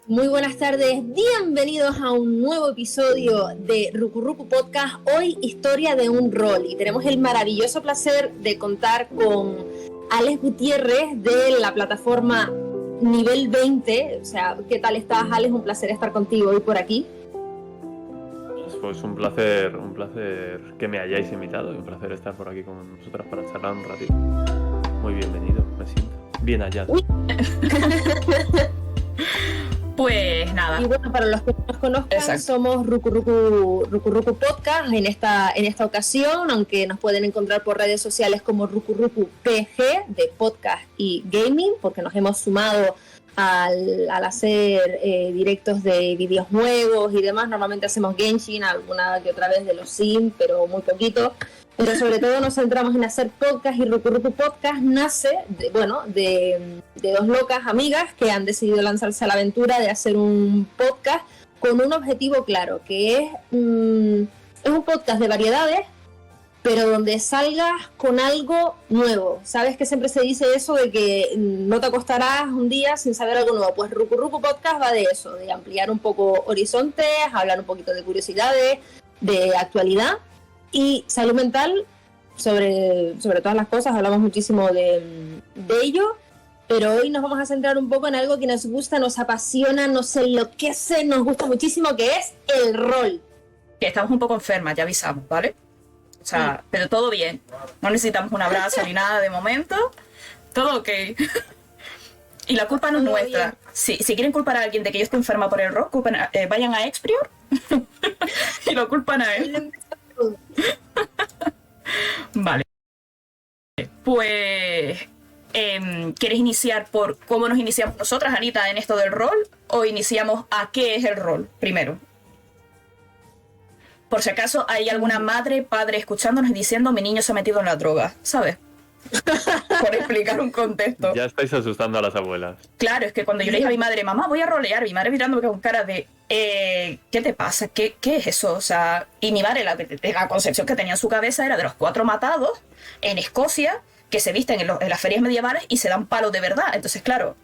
Muy buenas tardes, bienvenidos a un nuevo episodio de Ruku Ruku Podcast. Hoy historia de un rol y tenemos el maravilloso placer de contar con Alex Gutiérrez de la plataforma Nivel 20. O sea, ¿qué tal estás, Alex? Un placer estar contigo hoy por aquí. Pues un placer que me hayáis invitado y un placer estar por aquí con nosotras para charlar un ratito. Muy bienvenido, me siento bien hallado. Pues nada. Y bueno, para los que no nos conozcan, Exacto. somos Ruku Ruku Podcast en esta ocasión, aunque nos pueden encontrar por redes sociales como Ruku Ruku PG de podcast y gaming, porque nos hemos sumado al hacer directos de videojuegos y demás. Normalmente hacemos Genshin, alguna que otra vez de los Sims, pero muy poquito. Pero sobre todo nos centramos en hacer podcast, y Ruku Ruku Podcast nace de dos locas amigas que han decidido lanzarse a la aventura de hacer un podcast con un objetivo claro, que es un podcast de variedades, pero donde salgas con algo nuevo. Sabes que siempre se dice eso de que no te acostarás un día sin saber algo nuevo. Pues Ruku Ruku Podcast va de eso, de ampliar un poco horizontes, hablar un poquito de curiosidades, de actualidad y salud mental. Sobre todas las cosas hablamos muchísimo de ello, pero hoy nos vamos a centrar un poco en algo que nos gusta, nos apasiona, nos enloquece, nos gusta muchísimo, que es el rol. Que estamos un poco enfermas, ya avisamos, ¿vale? O sea, pero todo bien. No necesitamos un abrazo ni nada de momento. Todo ok. Y la culpa no es Todo nuestra. Si quieren culpar a alguien de que yo estoy enferma por el rock, vayan a Exprior y lo culpan a él. Vale. Pues... ¿quieres iniciar por cómo nos iniciamos nosotras, Anita, en esto del rol? ¿O iniciamos a qué es el rol primero? Por si acaso hay alguna madre, padre escuchándonos y diciendo mi niño se ha metido en la droga, ¿sabes? Por explicar un contexto. Ya estáis asustando a las abuelas. Claro, es que cuando yo le dije a mi madre, mamá, voy a rolear, mi madre mirándome con cara de ¿qué te pasa? ¿Qué es eso? O sea, y mi madre, la concepción que tenía en su cabeza era de los 4 matados en Escocia que se visten en las ferias medievales y se dan palos de verdad. Entonces, claro,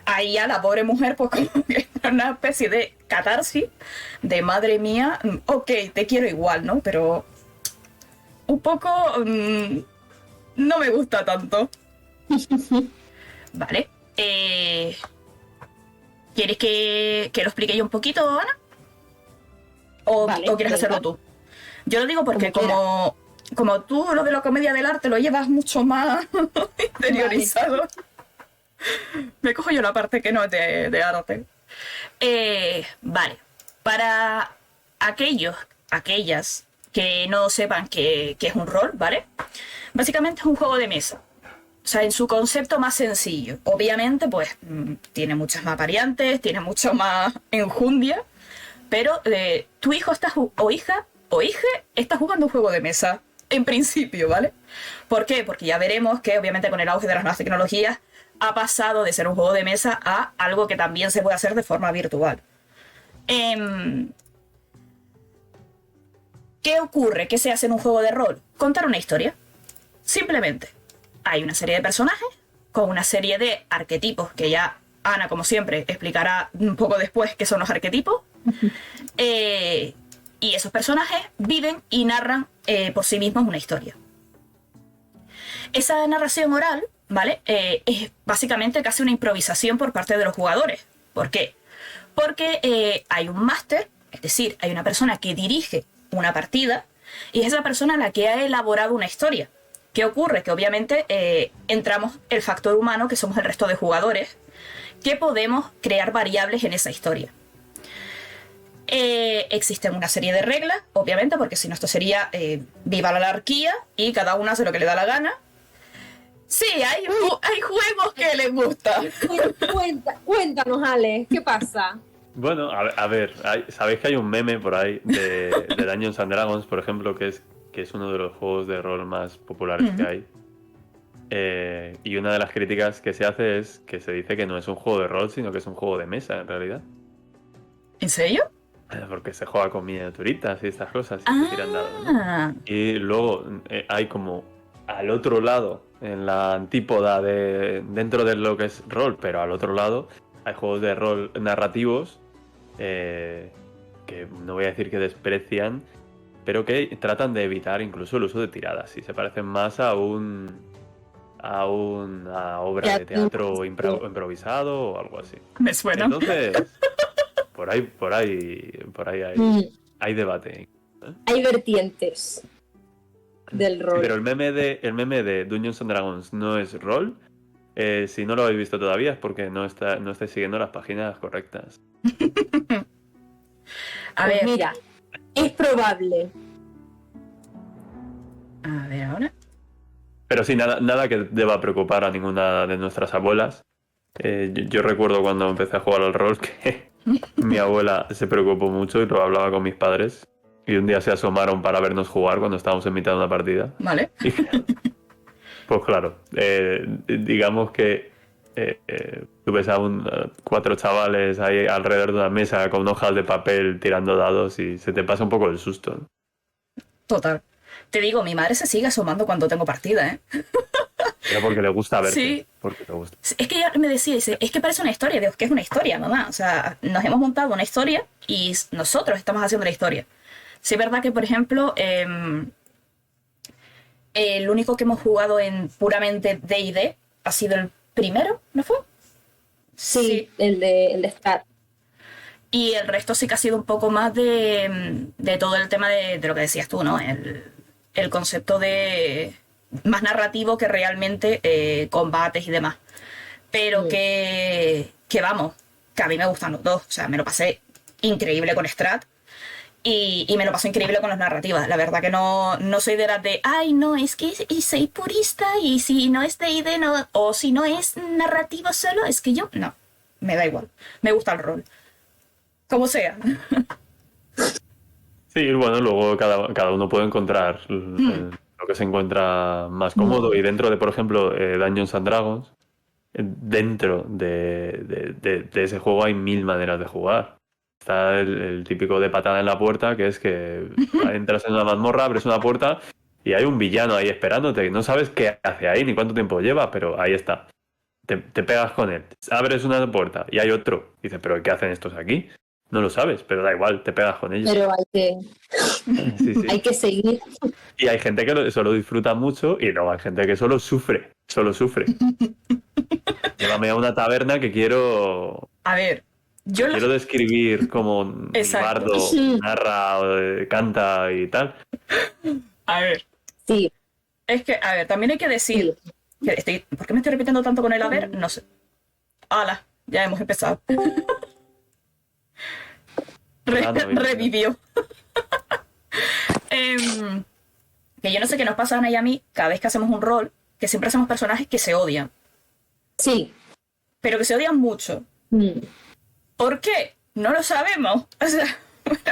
ahí a la pobre mujer, pues como que era una especie de catarsis de madre mía, ok, te quiero igual, ¿no? Pero un poco no me gusta tanto. Vale. ¿Quieres que lo explique yo un poquito, Ana? Vale, ¿O quieres hacerlo tú? Yo lo digo porque como tú lo de la comedia del arte lo llevas mucho más interiorizado. Vale. Me cojo yo la parte que no es de arte. Vale. Para aquellas que no sepan qué es un rol, ¿vale? Básicamente es un juego de mesa. O sea, en su concepto más sencillo. Obviamente, pues, tiene muchas más variantes, tiene mucho más enjundia, pero tu hijo o hija está jugando un juego de mesa, en principio, ¿vale? ¿Por qué? Porque ya veremos que, obviamente, con el auge de las nuevas tecnologías, ha pasado de ser un juego de mesa a algo que también se puede hacer de forma virtual. ¿Qué ocurre? ¿Qué se hace en un juego de rol? Contar una historia. Simplemente. Hay una serie de personajes con una serie de arquetipos que ya Ana, como siempre, explicará un poco después qué son los arquetipos. Y esos personajes viven y narran por sí mismos una historia. Esa narración oral, ¿vale? Es básicamente casi una improvisación por parte de los jugadores. ¿Por qué? Porque hay un máster, es decir, hay una persona que dirige una partida y es esa persona la que ha elaborado una historia. ¿Qué ocurre? Que obviamente entramos el factor humano, que somos el resto de jugadores, que podemos crear variables en esa historia. Existen una serie de reglas, obviamente, porque si no esto sería viva la anarquía y cada uno hace lo que le da la gana. Sí, hay juegos que les gustan. Cuéntanos, Alex, ¿qué pasa? Bueno, a ver, sabéis que hay un meme por ahí de Dungeons and Dragons, por ejemplo, que es uno de los juegos de rol más populares que hay. Y una de las críticas que se hace es que se dice que no es un juego de rol, sino que es un juego de mesa, en realidad. ¿En serio? Porque se juega con miniaturitas y estas cosas y se tiran dados, ¿no? Y luego hay como al otro lado, en la antípoda dentro de lo que es rol, pero al otro lado hay juegos de rol narrativos que no voy a decir que desprecian, pero que tratan de evitar incluso el uso de tiradas y se parecen más a una obra de teatro improvisado o algo así. Me suena. Entonces, por ahí hay debate. ¿Eh? Hay vertientes del rol. Pero el meme de Dungeons and Dragons no es rol. Si no lo habéis visto todavía es porque no estáis siguiendo las páginas correctas. A Pues ver. mira, es probable. A ver, ahora. Pero sí, nada que deba preocupar a ninguna de nuestras abuelas. Yo recuerdo cuando empecé a jugar al rol que mi abuela se preocupó mucho y lo hablaba con mis padres. Y un día se asomaron para vernos jugar cuando estábamos en mitad de una partida. Vale. Y, pues claro, digamos que tú ves a 4 chavales ahí alrededor de una mesa con hojas de papel tirando dados y se te pasa un poco el susto, ¿no? Total. Te digo, mi madre se sigue asomando cuando tengo partida, ¿eh? Pero porque le gusta verte. Sí. Porque le gusta. Es que ella me decía, dice, es que parece una historia. Digo, ¿qué es una historia, mamá? O sea, nos hemos montado una historia y nosotros estamos haciendo la historia. Sí es verdad que, por ejemplo, el único que hemos jugado en puramente D&D ha sido el primero, ¿no fue? Sí, el de Star. Y el resto sí que ha sido un poco más de todo el tema de lo que decías tú, ¿no? El concepto de más narrativo que realmente combates y demás. Pero que vamos, que a mí me gustan los dos. O sea, me lo pasé increíble con Strat y me lo paso increíble con las narrativas. La verdad que no soy de las de, ay, no, es que soy purista y si no es D&D no, o si no es narrativo solo, es que yo, no, me da igual. Me gusta el rol. Como sea. Sí, bueno, luego cada uno puede encontrar lo que se encuentra más cómodo. Y dentro de, por ejemplo, Dungeons and Dragons, dentro de ese juego hay 1000 maneras de jugar. Está el típico de patada en la puerta, que es que entras en una mazmorra, abres una puerta y hay un villano ahí esperándote. No sabes qué hace ahí ni cuánto tiempo lleva, pero ahí está. Te pegas con él. Abres una puerta y hay otro. Dices, ¿pero qué hacen estos aquí? No lo sabes, pero da igual, te pegas con ellos. Pero Sí. hay que seguir. Y hay gente que solo disfruta mucho y luego hay gente que solo sufre. Llévame a una taberna que quiero A ver, quiero describir cómo mi Exacto. bardo narra, canta y tal. A ver, Sí, es que, a ver, también hay que decir que ¿por qué me estoy repitiendo tanto con el a ver? No sé. ¡Hala! Ya hemos empezado. Revivió. Que yo no sé qué nos pasa a Ana y a mí cada vez que hacemos un rol, que siempre hacemos personajes que se odian, sí. pero que se odian mucho. ¿Por qué? No lo sabemos. O sea,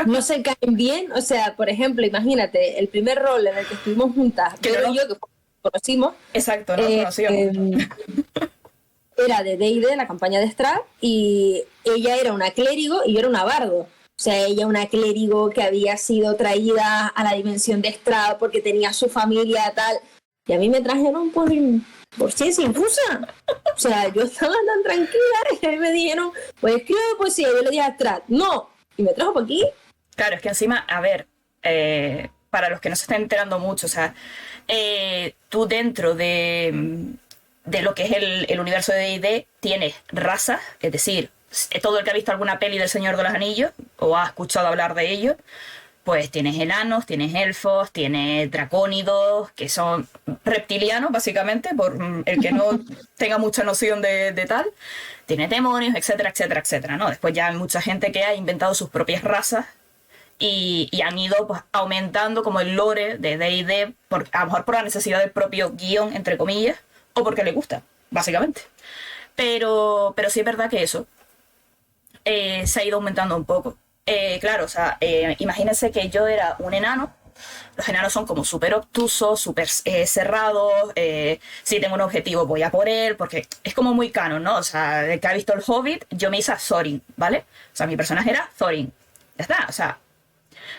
No se caen bien. O sea, por ejemplo, imagínate, el primer rol en el que estuvimos juntas, Que Vero no- y yo, que conocimos, exacto, no lo conocíamos. era de D&D, la campaña de Strahd, y ella era una clérigo y yo era una bardo. O sea, ella una clérigo que había sido traída a la dimensión de Strahd porque tenía su familia tal, y a mí me trajeron por ciencia infusa. O sea, yo estaba tan tranquila y a mí me dijeron, pues escribe poesía. Yo le dije a Strahd, no, y me trajo por aquí. Claro, es que encima, a ver, para los que no se están enterando mucho, o sea, tú dentro de lo que es el universo de D&D tienes razas, es decir, todo el que ha visto alguna peli del Señor de los Anillos o ha escuchado hablar de ellos, pues tienes enanos, tienes elfos, tienes dracónidos, que son reptilianos, básicamente, por el que no tenga mucha noción de tal. Tienes demonios, etcétera, etcétera, etcétera, ¿no? Después ya hay mucha gente que ha inventado sus propias razas y han ido pues, aumentando como el lore de D&D, a lo mejor por la necesidad del propio guión, entre comillas, o porque le gusta, básicamente. Pero sí es verdad que eso se ha ido aumentando un poco. Claro, o sea, imagínense que yo era un enano. Los enanos son como súper obtusos, súper cerrados. Si tengo un objetivo voy a por él, porque es como muy canon, ¿no? O sea, el que ha visto el Hobbit, yo me hice a Thorin, ¿vale? O sea, mi personaje era Thorin. Ya está, o sea,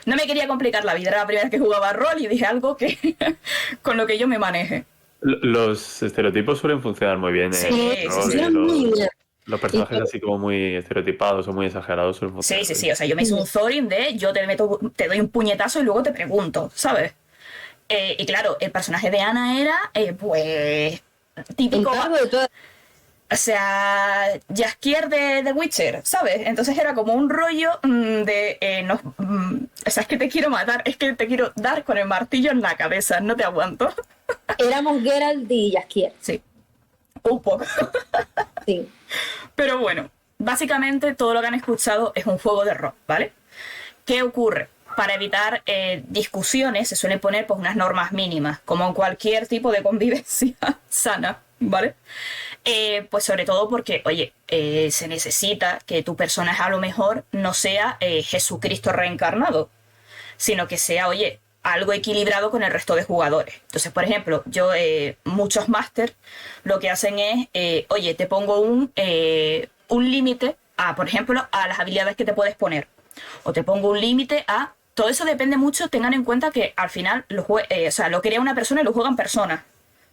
no me quería complicar la vida. Era la primera vez que jugaba rol y dije algo que con lo que yo me maneje. Los estereotipos suelen funcionar muy bien. Sí, en sí, el rol, sí. Era muy bien. Los personajes así como muy estereotipados o muy exagerados suelen Sí, funcionar. sí, sí. O sea, yo me hice un Thorin de yo te doy un puñetazo y luego te pregunto, ¿sabes? Y claro, el personaje de Ana era, pues, El típico. cargo de toda... O sea, Jaskier de The Witcher, ¿sabes? Entonces era como un rollo no, o sea, es que te quiero matar, es que te quiero dar con el martillo en la cabeza, no te aguanto. Éramos Geralt y Jaskier. Sí, un poco. Sí. Pero bueno, básicamente todo lo que han escuchado es un juego de rol, ¿vale? ¿Qué ocurre? Para evitar discusiones se suelen poner pues, unas normas mínimas, como en cualquier tipo de convivencia sana, ¿vale? Pues sobre todo porque, oye, se necesita que tu personaje a lo mejor no sea Jesucristo reencarnado, sino que sea, oye, algo equilibrado con el resto de jugadores. Entonces, por ejemplo, muchos máster lo que hacen es, oye, te pongo un límite por ejemplo, a las habilidades que te puedes poner. O te pongo un límite a... Todo eso depende mucho, tengan en cuenta que al final o sea, lo crea una persona y lo juegan personas.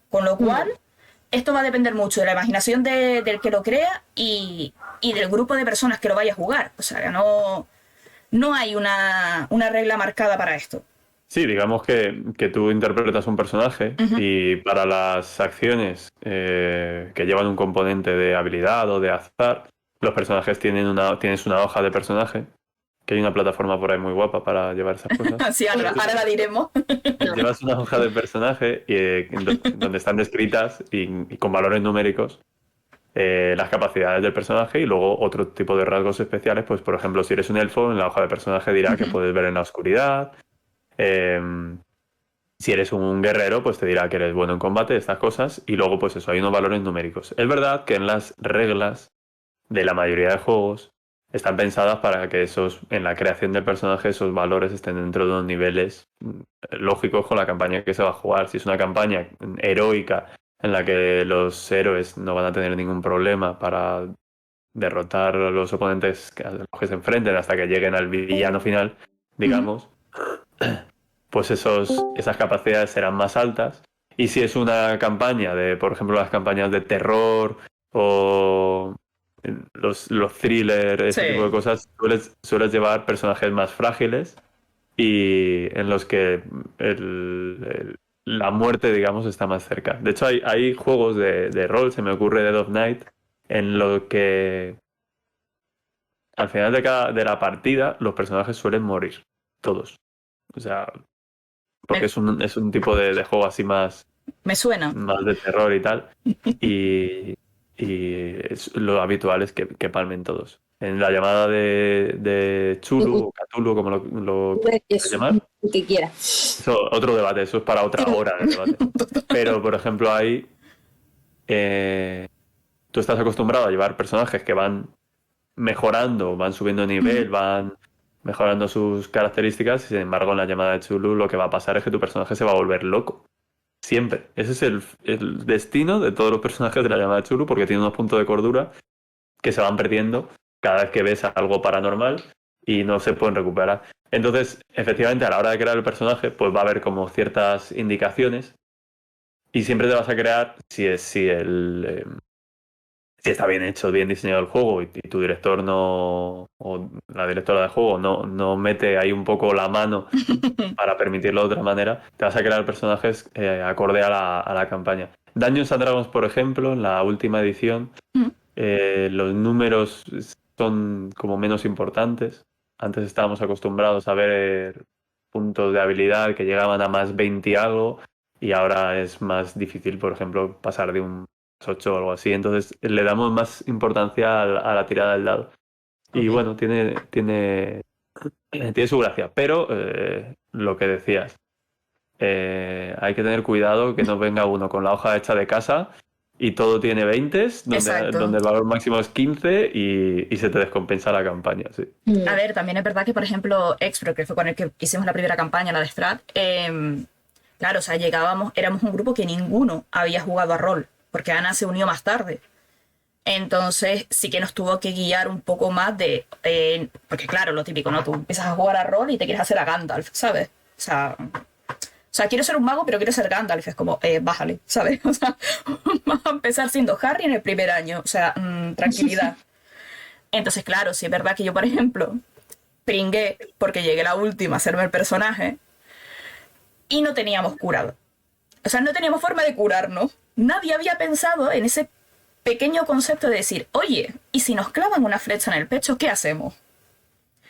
Con lo cual, esto va a depender mucho de la imaginación del que lo crea y del grupo de personas que lo vaya a jugar. O sea, no hay una regla marcada para esto. Sí, digamos que tú interpretas un personaje y para las acciones que llevan un componente de habilidad o de azar, los personajes tienes una hoja de personaje, que hay una plataforma por ahí muy guapa para llevar esas cosas. Sí, ahora la diremos. Llevas una hoja de personaje donde están descritas y con valores numéricos las capacidades del personaje y luego otro tipo de rasgos especiales, pues por ejemplo, si eres un elfo, en la hoja de personaje dirá que puedes ver en la oscuridad. Si eres un guerrero, pues te dirá que eres bueno en combate, estas cosas, y luego pues eso, hay unos valores numéricos. Es verdad que en las reglas de la mayoría de juegos están pensadas para que en la creación del personaje, esos valores estén dentro de unos niveles lógicos con la campaña que se va a jugar. Si es una campaña heroica en la que los héroes no van a tener ningún problema para derrotar a los oponentes a los que se enfrenten hasta que lleguen al villano final, digamos, pues esas capacidades serán más altas. Y si es una campaña por ejemplo, las campañas de terror o los thrillers, ese tipo de cosas, sueles llevar personajes más frágiles y en los que la muerte, digamos, está más cerca. De hecho, hay juegos de rol, se me ocurre Dead of Night, en lo que al final de la partida los personajes suelen morir, todos. O sea, porque es un tipo de juego así más Me suena. de terror y tal. Y lo habitual es que palmen todos. En la llamada de Chulu o Cthulhu, como lo quieras llamar. Lo que quiera. Eso, otro debate, eso es para otra hora de debate. Pero, por ejemplo, ahí tú estás acostumbrado a llevar personajes que van mejorando, van subiendo de nivel, van mejorando sus características y sin embargo en la llamada de Chulu lo que va a pasar es que tu personaje se va a volver loco. Siempre. Ese es el destino de todos los personajes de la llamada de Chulu porque tiene unos puntos de cordura que se van perdiendo cada vez que ves algo paranormal y no se pueden recuperar. Entonces, efectivamente, a la hora de crear el personaje, pues va a haber como ciertas indicaciones y siempre te vas a crear si está bien hecho, bien diseñado el juego y tu director o la directora de juego no mete ahí un poco la mano para permitirlo de otra manera, te vas a crear personajes acorde a la campaña. Dungeons and Dragons, por ejemplo, en la última edición, los números son como menos importantes. Antes estábamos acostumbrados a ver puntos de habilidad que llegaban a más 20 y algo y ahora es más difícil, por ejemplo, pasar de un 8 o algo así. Entonces le damos más importancia a la tirada del dado. Y bueno, tiene su gracia. Pero lo que decías, hay que tener cuidado que no venga uno con la hoja hecha de casa y todo tiene 20, donde el valor máximo es 15 y se te descompensa la campaña. Sí. A ver, también es verdad que, por ejemplo, Expro, que fue con el que hicimos la primera campaña, la de Strat, claro, o sea, éramos un grupo que ninguno había jugado a rol, porque Ana se unió más tarde. Entonces sí que nos tuvo que guiar un poco más porque claro, lo típico, ¿no? Tú empiezas a jugar a rol y te quieres hacer a Gandalf, ¿sabes? O sea, sea, quiero ser un mago, pero quiero ser Gandalf. Es como, bájale, ¿sabes? O sea, vas a empezar siendo Harry en el primer año. O sea, tranquilidad. Entonces, claro, sí es verdad que yo, por ejemplo, pringué porque llegué la última a hacerme el personaje y no teníamos curado. O sea, no teníamos forma de curarnos. Nadie había pensado en ese pequeño concepto de decir, oye, ¿y si nos clavan una flecha en el pecho, qué hacemos?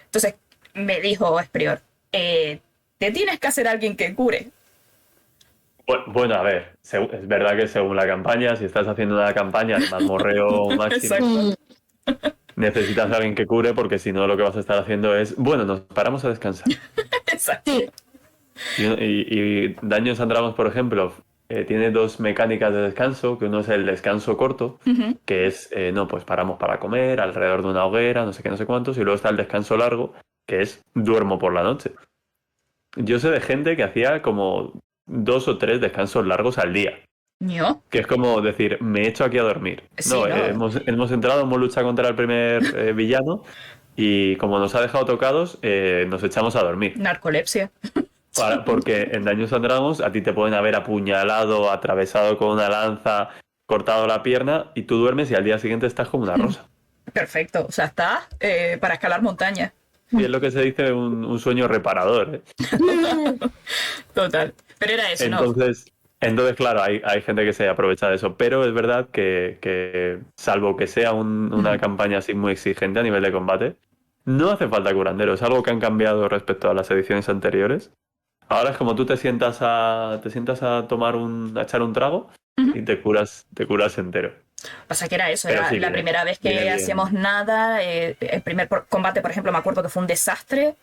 Entonces me dijo Esprior, te tienes que hacer alguien que cure. Bueno, a ver, es verdad que según la campaña, si estás haciendo una campaña de mazmorreo máximo, Exacto. necesitas a alguien que cure, porque si no lo que vas a estar haciendo es, bueno, nos paramos a descansar. Exacto. Sí. Y Dungeons and Dragons, por ejemplo, tiene dos mecánicas de descanso, que uno es el descanso corto, que es, no, pues paramos para comer, alrededor de una hoguera, no sé qué, no sé cuántos, y luego está el descanso largo, que es duermo por la noche. Yo sé de gente que hacía como 2 o 3 descansos largos al día. ¿Yo? Que es como decir, me echo aquí a dormir. Sí, No, no. hemos entrado, hemos luchado contra el primer villano y como nos ha dejado tocados, nos echamos a dormir. Narcolepsia. Porque en Dungeons and Dragons a ti te pueden haber apuñalado, atravesado con una lanza, cortado la pierna y tú duermes y al día siguiente estás como una rosa. Perfecto. O sea, está para escalar montañas. Y es lo que se dice un sueño reparador. Total. Pero era eso, ¿no? Entonces, claro, hay gente que se aprovecha de eso, pero es verdad que salvo que sea una campaña así muy exigente a nivel de combate, no hace falta curandero. Es algo que han cambiado respecto a las ediciones anteriores. Ahora es como tú te sientas a tomar a echar un trago y te curas entero. Pasa que era eso, Pero era sí, la primera vez que viene bien. hacíamos nada. El primer combate, por ejemplo, me acuerdo que fue un desastre.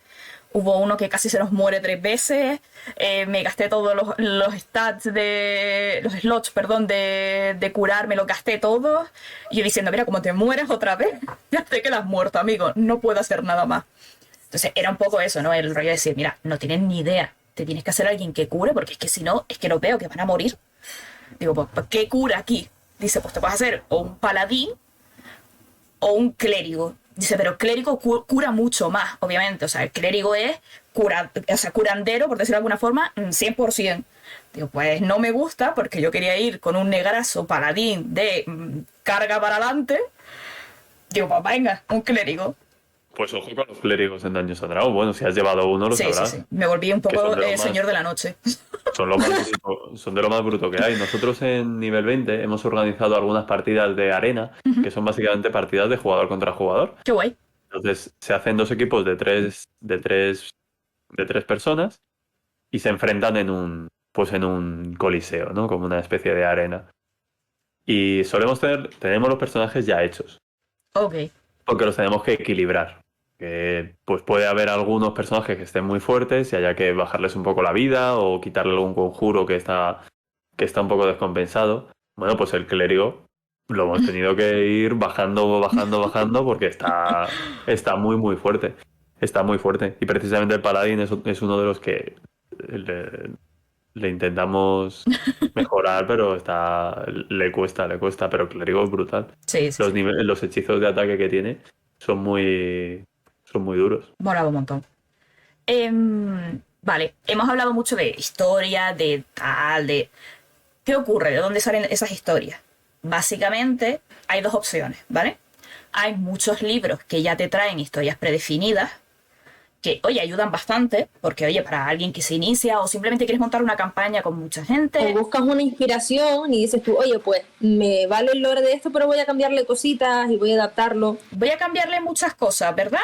Hubo uno que casi se nos muere 3 veces. Me gasté todos los stats los slots, perdón, de curar, me los gasté todos. Y yo diciendo, mira, como te mueres otra vez, ya te quedas muerto, amigo. No puedo hacer nada más. Entonces era un poco eso, ¿no? El rollo de decir, mira, no tienes ni idea. Te tienes que hacer alguien que cure, porque es que si no, es que lo veo que van a morir. Digo, pues, ¿qué cura aquí? Dice, pues te puedes hacer o un paladín o un clérigo. Dice, pero clérigo cura mucho más, obviamente. O sea, el clérigo es curandero, por decirlo de alguna forma, 100%. Digo, pues no me gusta porque yo quería ir con un negrazo paladín de carga para adelante. Digo, pues venga, un clérigo. Pues ojo con los clérigos en Dungeons and Dragons. Bueno, si has llevado uno, lo Sí, sabrás. sí. Me volví un Que poco son de lo más- señor de la noche. Son de lo más bruto que hay. Nosotros en nivel 20 hemos organizado algunas partidas de arena, que son básicamente partidas de jugador contra jugador. Qué guay. Entonces se hacen 2 equipos de tres personas y se enfrentan en un coliseo, ¿no? Como una especie de arena. Y tenemos los personajes ya hechos, Ok. porque los tenemos que equilibrar. Que pues puede haber algunos personajes que estén muy fuertes y haya que bajarles un poco la vida o quitarle algún conjuro que está un poco descompensado. Bueno, pues el clérigo lo hemos tenido que ir bajando porque está muy, muy fuerte. Está muy fuerte. Y precisamente el paladín es uno de los que le intentamos mejorar, pero le cuesta. Pero el clérigo es brutal. Sí. Los hechizos de ataque que tiene son muy duros. Molaba un montón. Vale, hemos hablado mucho de historia, de tal, de... ¿Qué ocurre? ¿De dónde salen esas historias? Básicamente hay 2 opciones, ¿vale? Hay muchos libros que ya te traen historias predefinidas, que, oye, ayudan bastante, porque, oye, para alguien que se inicia o simplemente quieres montar una campaña con mucha O gente, buscas una inspiración y dices tú, oye, pues me vale el lore de esto, pero voy a cambiarle cositas y voy a adaptarlo. voy a cambiarle muchas cosas, ¿verdad?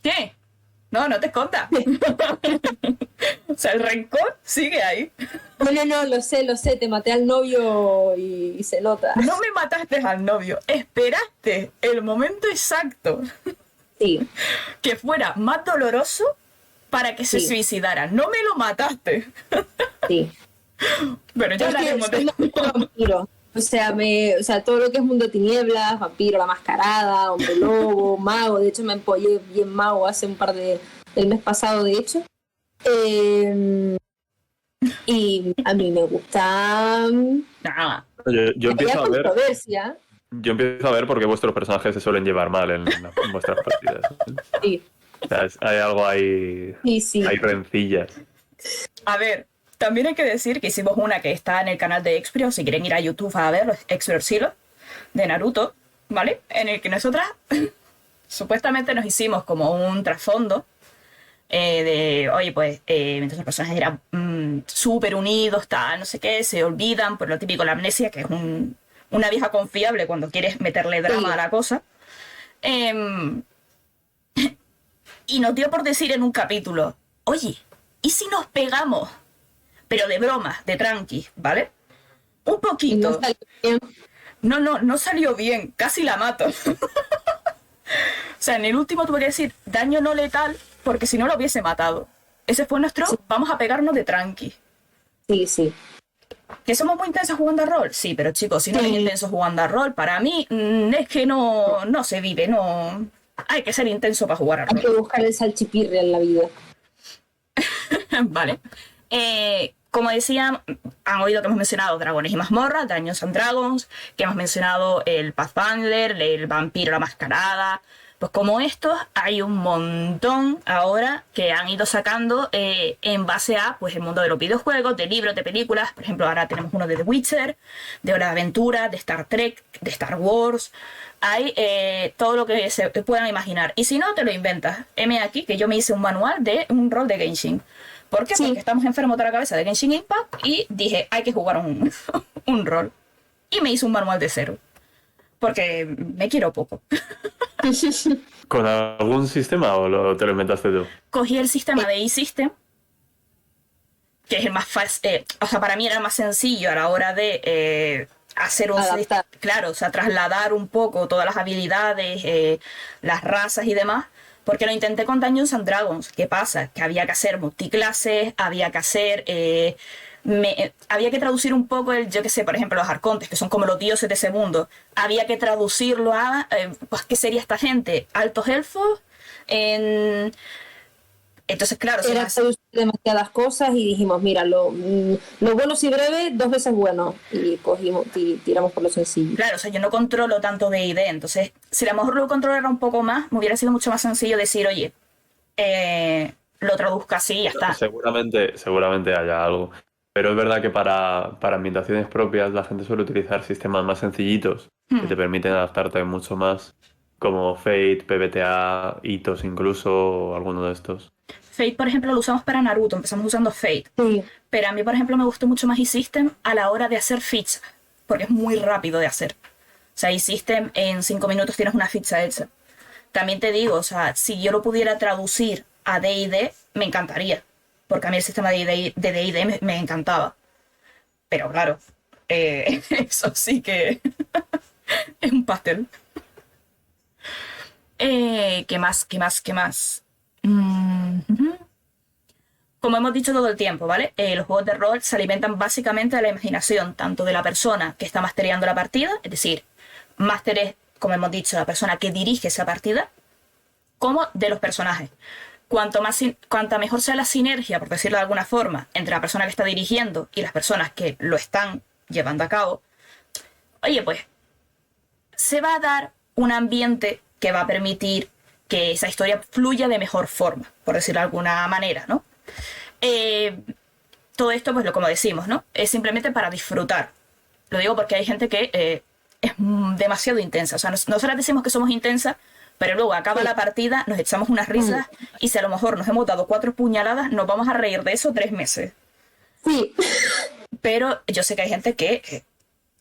¿Qué? No te escondas. O sea, el rencor sigue ahí. No, lo sé, te maté al novio y se nota. No me mataste al novio, esperaste el momento exacto Sí, que fuera más doloroso para que se Sí. suicidara. No me lo mataste. sí. Pero ya Es que hablaremos soy de... más vampiro. O sea, todo lo que es mundo de tinieblas, vampiro, la mascarada, hombre lobo, mago. De hecho, me empollé bien mago hace el mes pasado, de hecho. Y a mí me gusta. Nada. Yo empiezo a ver. Controversia. Yo empiezo a ver por qué vuestros personajes se suelen llevar mal en vuestras partidas. Sí. O sea, hay algo ahí, Sí. hay rencillas. A ver, también hay que decir que hicimos una que está en el canal de Exprio, si quieren ir a YouTube a ver, los Exprio Silo, de Naruto, ¿vale? En el que nosotras supuestamente nos hicimos como un trasfondo oye, pues, mientras los personajes eran súper unidos, tal, no sé qué, se olvidan por lo típico la amnesia, que es una vieja confiable cuando quieres meterle drama a la cosa. Y nos dio por decir en un capítulo, oye, ¿y si nos pegamos? Pero de broma, de tranqui, ¿vale? Un poquito. No salió bien, casi la mato. O sea, en el último tuve que decir daño no letal, porque si no lo hubiese matado. Ese fue nuestro, vamos a pegarnos de tranqui. Sí. ¿Que somos muy intensos jugando a rol? Sí, pero chicos, si no eres intenso jugando a rol, para mí es que no se vive, no... Hay que ser intenso para jugar a rol. Hay que buscar el salchipirre en la vida. Vale. Como decía, han oído que hemos mencionado Dragones y Mazmorras, Dungeons and Dragons, que hemos mencionado el Pathfinder, el Vampiro la Mascarada. Pues como estos, hay un montón ahora que han ido sacando en base a pues, el mundo de los videojuegos, de libros, de películas. Por ejemplo, ahora tenemos uno de The Witcher, de Hora de Aventura, de Star Trek, de Star Wars. Hay todo lo que se puedan imaginar. Y si no, te lo inventas. Heme aquí que yo me hice un manual de un rol de Genshin. ¿Por qué? Porque estamos enfermos de la cabeza de Genshin Impact y dije, hay que jugar un rol. Y me hice un manual de cero. Porque me quiero poco. ¿Con algún sistema o te lo inventaste tú? Cogí el sistema de eSystem, que es el más fácil, o sea, para mí era más sencillo a la hora de hacer un adaptar. Claro, o sea, trasladar un poco todas las habilidades, las razas y demás, porque lo intenté con Dungeons and Dragons. ¿Qué pasa? Que había que hacer multiclases, había que hacer... había que traducir un poco yo qué sé, por ejemplo, los arcontes, que son como los dioses de ese mundo. Había que traducirlo a, pues, ¿qué sería esta gente? ¿Altos elfos? Entonces, claro... Era traducir demasiadas cosas y dijimos, mira, lo bueno si breve, 2 veces bueno. Y cogimos y tiramos por lo sencillo. Claro, o sea, yo no controlo tanto de ID, entonces, si a lo mejor lo controlara un poco más, me hubiera sido mucho más sencillo decir, oye, lo traduzco así y ya está. Seguramente haya algo. Pero es verdad que para ambientaciones propias la gente suele utilizar sistemas más sencillitos que te permiten adaptarte mucho más, como Fate, PBTA, Hitos incluso, o alguno de estos. Fate, por ejemplo, lo usamos para Naruto, empezamos usando Fate. Sí. Pero a mí, por ejemplo, me gustó mucho más eSystem a la hora de hacer fichas, porque es muy rápido de hacer. O sea, eSystem en 5 minutos tienes una ficha hecha. También te digo, o sea, si yo lo pudiera traducir a D&D, me encantaría. Porque a mí el sistema de D&D me encantaba. Pero claro, eso sí que es un pastel. ¿Qué más? Como hemos dicho todo el tiempo, ¿vale? Los juegos de rol se alimentan básicamente de la imaginación, tanto de la persona que está mastereando la partida, es decir, máster es, como hemos dicho, la persona que dirige esa partida, como de los personajes. Cuanta mejor sea la sinergia, por decirlo de alguna forma, entre la persona que está dirigiendo y las personas que lo están llevando a cabo, oye, pues, se va a dar un ambiente que va a permitir que esa historia fluya de mejor forma, por decirlo de alguna manera, ¿no? Todo esto, pues, como decimos, ¿no? Es simplemente para disfrutar. Lo digo porque hay gente que es demasiado intensa. O sea, nosotras decimos que somos intensas, pero luego acaba la partida, nos echamos unas risas y si a lo mejor nos hemos dado 4 puñaladas, nos vamos a reír de eso 3 meses. Sí. Pero yo sé que hay gente que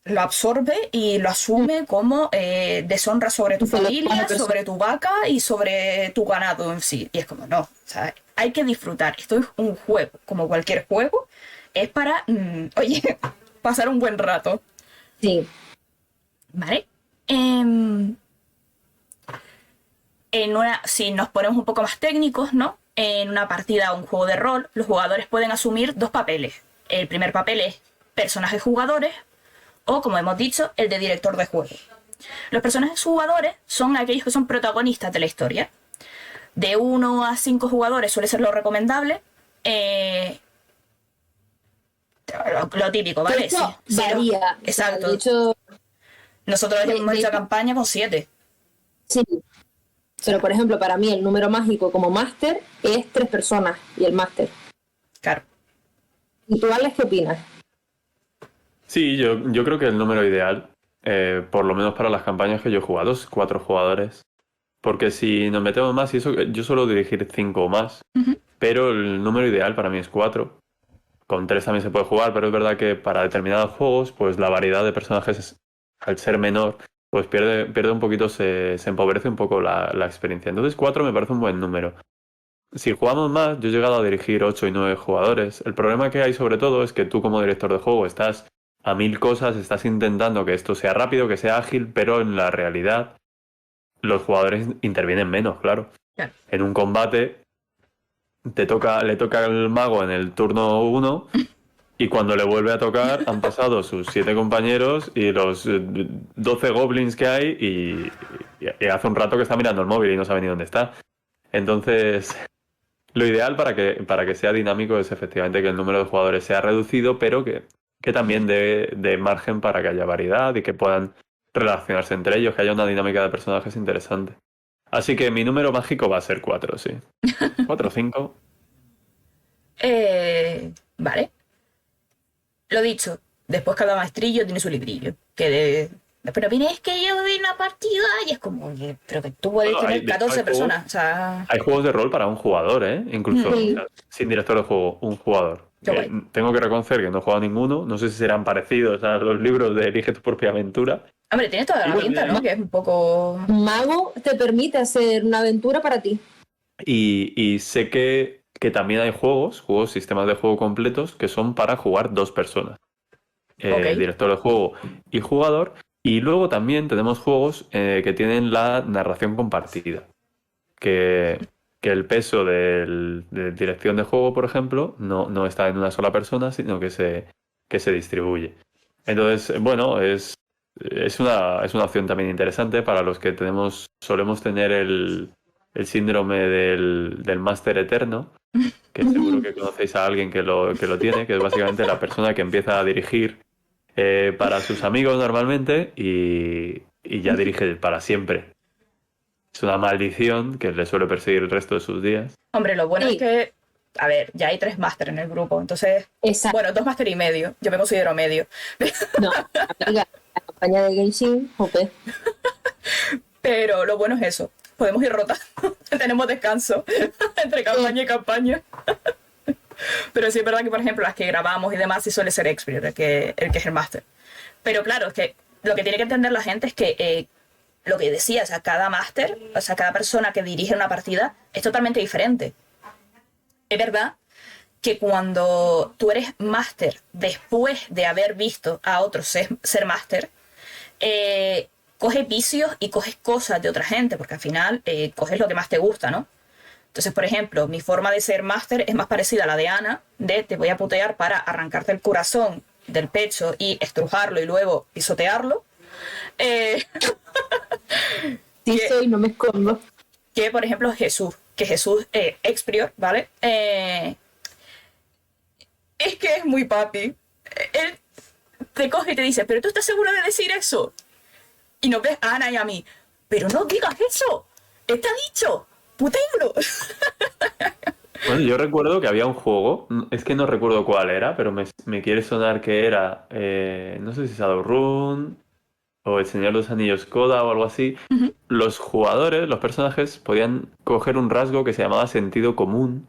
lo absorbe y lo asume como deshonra sobre tu familia, sobre tu vaca y sobre tu ganado en sí. Y es como, no, o sea, hay que disfrutar. Esto es un juego, como cualquier juego, es para, oye, pasar un buen rato. Sí. ¿Vale? Si nos ponemos un poco más técnicos, ¿no? En una partida o un juego de rol, los jugadores pueden asumir 2 papeles. El primer papel es personajes jugadores o, como hemos dicho, el de director de juego. Los personajes jugadores son aquellos que son protagonistas de la historia. De 1 a 5 jugadores suele ser lo recomendable. Lo típico, ¿vale? Eso varía. Exacto. De hecho, nosotros hemos hecho campaña con 7. Sí. Pero, por ejemplo, para mí el número mágico como máster es 3 personas y el máster. Claro. ¿Y tú, Alex, qué opinas? Sí, yo creo que el número ideal, por lo menos para las campañas que yo he jugado, es 4 jugadores. Porque si nos metemos más, y eso, yo suelo dirigir 5 o más, pero el número ideal para mí es 4. Con 3 también se puede jugar, pero es verdad que para determinados juegos, pues la variedad de personajes, al ser menor, pues pierde un poquito, se empobrece un poco la experiencia. Entonces 4 me parece un buen número. Si jugamos más, yo he llegado a dirigir 8 y 9 jugadores. El problema que hay sobre todo es que tú como director de juego estás a 1000 cosas, estás intentando que esto sea rápido, que sea ágil, pero en la realidad los jugadores intervienen menos, claro. Claro. En un combate le toca al mago en el turno 1 y cuando le vuelve a tocar han pasado sus 7 compañeros y los 12 goblins que hay y hace un rato que está mirando el móvil y no sabe ni dónde está. Entonces, lo ideal para que sea dinámico es efectivamente que el número de jugadores sea reducido, pero que también dé margen para que haya variedad y que puedan relacionarse entre ellos, que haya una dinámica de personajes interesante. Así que mi número mágico va a ser 4, sí. 4 o 5. Vale. Lo dicho, después cada maestrillo tiene su librillo. Pero viene, es que yo vi una partida y es como, oye, pero que tú puedes Bueno, tener 14 personas. O sea, Hay juegos de rol para un jugador, ¿eh? Incluso Sí. o sea, sin director de juego, un jugador. Qué guay. Tengo que reconocer que no he jugado ninguno. No sé si serán parecidos a los libros de Elige tu propia aventura. hombre, tienes toda la Igual pinta, de- ¿no? Que es un poco... Un mago te permite hacer una aventura para ti. Y sé que también hay sistemas de juego completos que son para jugar 2 personas. Ok. Director de juego y jugador. Y luego también tenemos juegos que tienen la narración compartida. Que el peso de dirección de juego, por ejemplo, no está en una sola persona, sino que se distribuye. Entonces, bueno, es una opción también interesante para los que solemos tener el síndrome del máster eterno, que seguro que conocéis a alguien que lo tiene, que es básicamente la persona que empieza a dirigir para sus amigos normalmente y ya dirige para siempre. Es una maldición que le suele perseguir el resto de sus días. Hombre, lo bueno Sí. es que, a ver, ya hay 3 máster en el grupo, entonces, Exacto. bueno, 2 máster y medio, yo me considero medio. No, amiga, la campaña de Genshin, jope. Pero lo bueno es eso, podemos ir rotando, tenemos descanso entre campaña y campaña. Pero sí es verdad que, por ejemplo, las que grabamos y demás sí suele ser Exprior el que es el máster. Pero claro, es que lo que tiene que entender la gente es que lo que decía, o sea, cada máster, o sea, cada persona que dirige una partida es totalmente diferente. Es verdad que cuando tú eres máster después de haber visto a otros ser máster, coges vicios y coges cosas de otra gente, porque al final coges lo que más te gusta, ¿no? Entonces, por ejemplo, mi forma de ser máster es más parecida a la de Ana, de te voy a putear para arrancarte el corazón del pecho y estrujarlo y luego pisotearlo. Sí, Que- soy, no me escondo. que, por ejemplo, Jesús Exprior, ¿vale? Es que es muy papi. Él te coge y te dice, ¿pero tú estás seguro de decir eso? Y nos ves a Ana y a mí, pero no digas eso, está dicho, putéalo. Bueno, yo recuerdo que había un juego, es que no recuerdo cuál era, pero me quiere sonar que era, no sé si Shadowrun o El Señor de los Anillos Coda o algo así. Los jugadores, los personajes, podían coger un rasgo que se llamaba sentido común.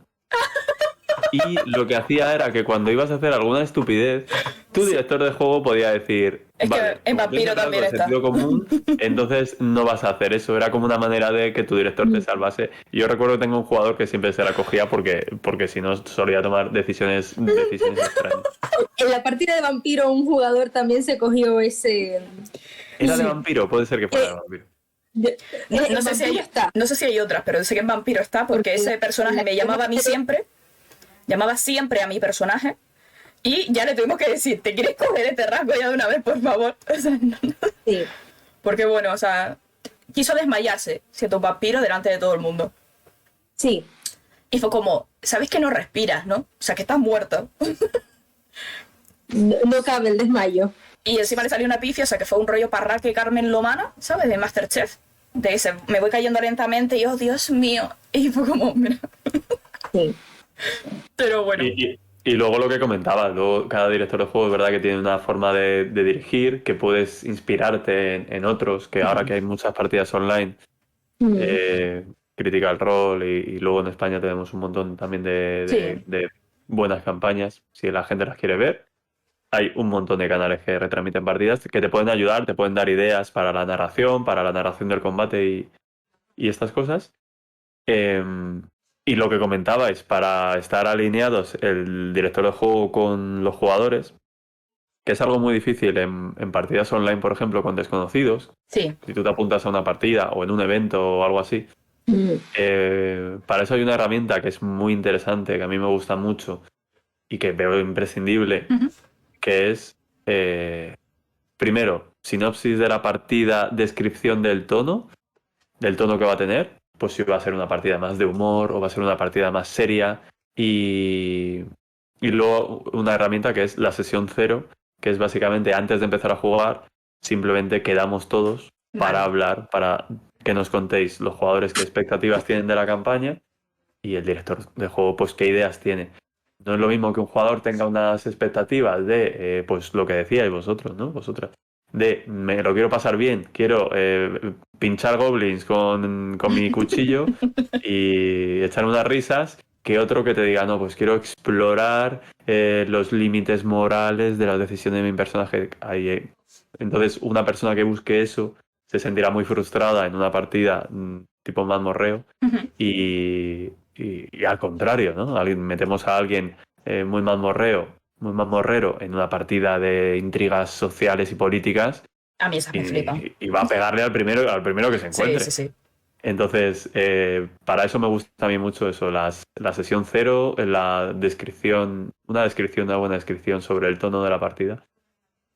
Y lo que hacía era que cuando ibas a hacer alguna estupidez, tu director de juego podía decir, Es que vale, en como Vampiro tienes el rasgo también de está. sentido común, entonces no vas a hacer eso. Era como una manera de que tu director te salvase. Y yo recuerdo que tengo un jugador que siempre se la cogía porque si no solía tomar decisiones extrañas. En la partida de vampiro, un jugador también se cogió ese. ¿Era de Sí. vampiro? Puede ser que fuera de vampiro. No sé si hay, está. no sé si hay otras, pero sé que en Vampiro está porque ese personaje me llamaba a mí siempre, llamaba siempre a mi personaje y ya le tuvimos que decir, ¿te quieres coger este rasgo ya de una vez, por favor? O sea, no. Sí. Porque bueno, o sea, quiso desmayarse siendo un vampiro delante de todo el mundo. Sí. Y fue como, ¿sabes que no respiras, no? O sea, que estás muerto. No cabe el desmayo. Y encima le salió una pifia, o sea, que fue un rollo Parraque Carmen Lomana, ¿sabes? De Masterchef. de ese, me voy cayendo lentamente y oh, Dios mío. Y fue como, mira. Sí. Pero bueno. Y luego lo que comentaba, luego cada director de juego es verdad que tiene una forma de dirigir, que puedes inspirarte en otros, que ahora que hay muchas partidas online, Critical Role y luego en España tenemos un montón también de buenas campañas, si la gente las quiere ver. Hay un montón de canales que retransmiten partidas que te pueden ayudar, te pueden dar ideas para la narración del combate y estas cosas. Y lo que comentabais, para estar alineados el director de juego con los jugadores, que es algo muy difícil en partidas online, por ejemplo, con desconocidos. Sí. Si tú te apuntas a una partida o en un evento o algo así, para eso hay una herramienta que es muy interesante, que a mí me gusta mucho y que veo imprescindible, que es, primero, sinopsis de la partida, descripción del tono que va a tener, pues si va a ser una partida más de humor o va a ser una partida más seria, y luego una herramienta que es la sesión cero, que es básicamente antes de empezar a jugar, simplemente quedamos todos para hablar, para que nos contéis los jugadores qué expectativas tienen de la campaña y el director de juego pues qué ideas tiene. No es lo mismo que un jugador tenga unas expectativas de, pues lo que decíais vosotros, ¿no? Vosotras. De, me lo quiero pasar bien, quiero pinchar goblins con mi cuchillo y echar unas risas, que otro que te diga, no, pues quiero explorar los límites morales de las decisiones de mi personaje. Entonces, una persona que busque eso se sentirá muy frustrada en una partida tipo mazmorreo y al contrario, ¿no? Metemos a alguien muy mazmorrero en una partida de intrigas sociales y políticas A mí esas me flipan. y va a pegarle al primero que se encuentre. Sí. Entonces, para eso me gusta a mí mucho eso, la sesión cero, la descripción, una buena descripción sobre el tono de la partida.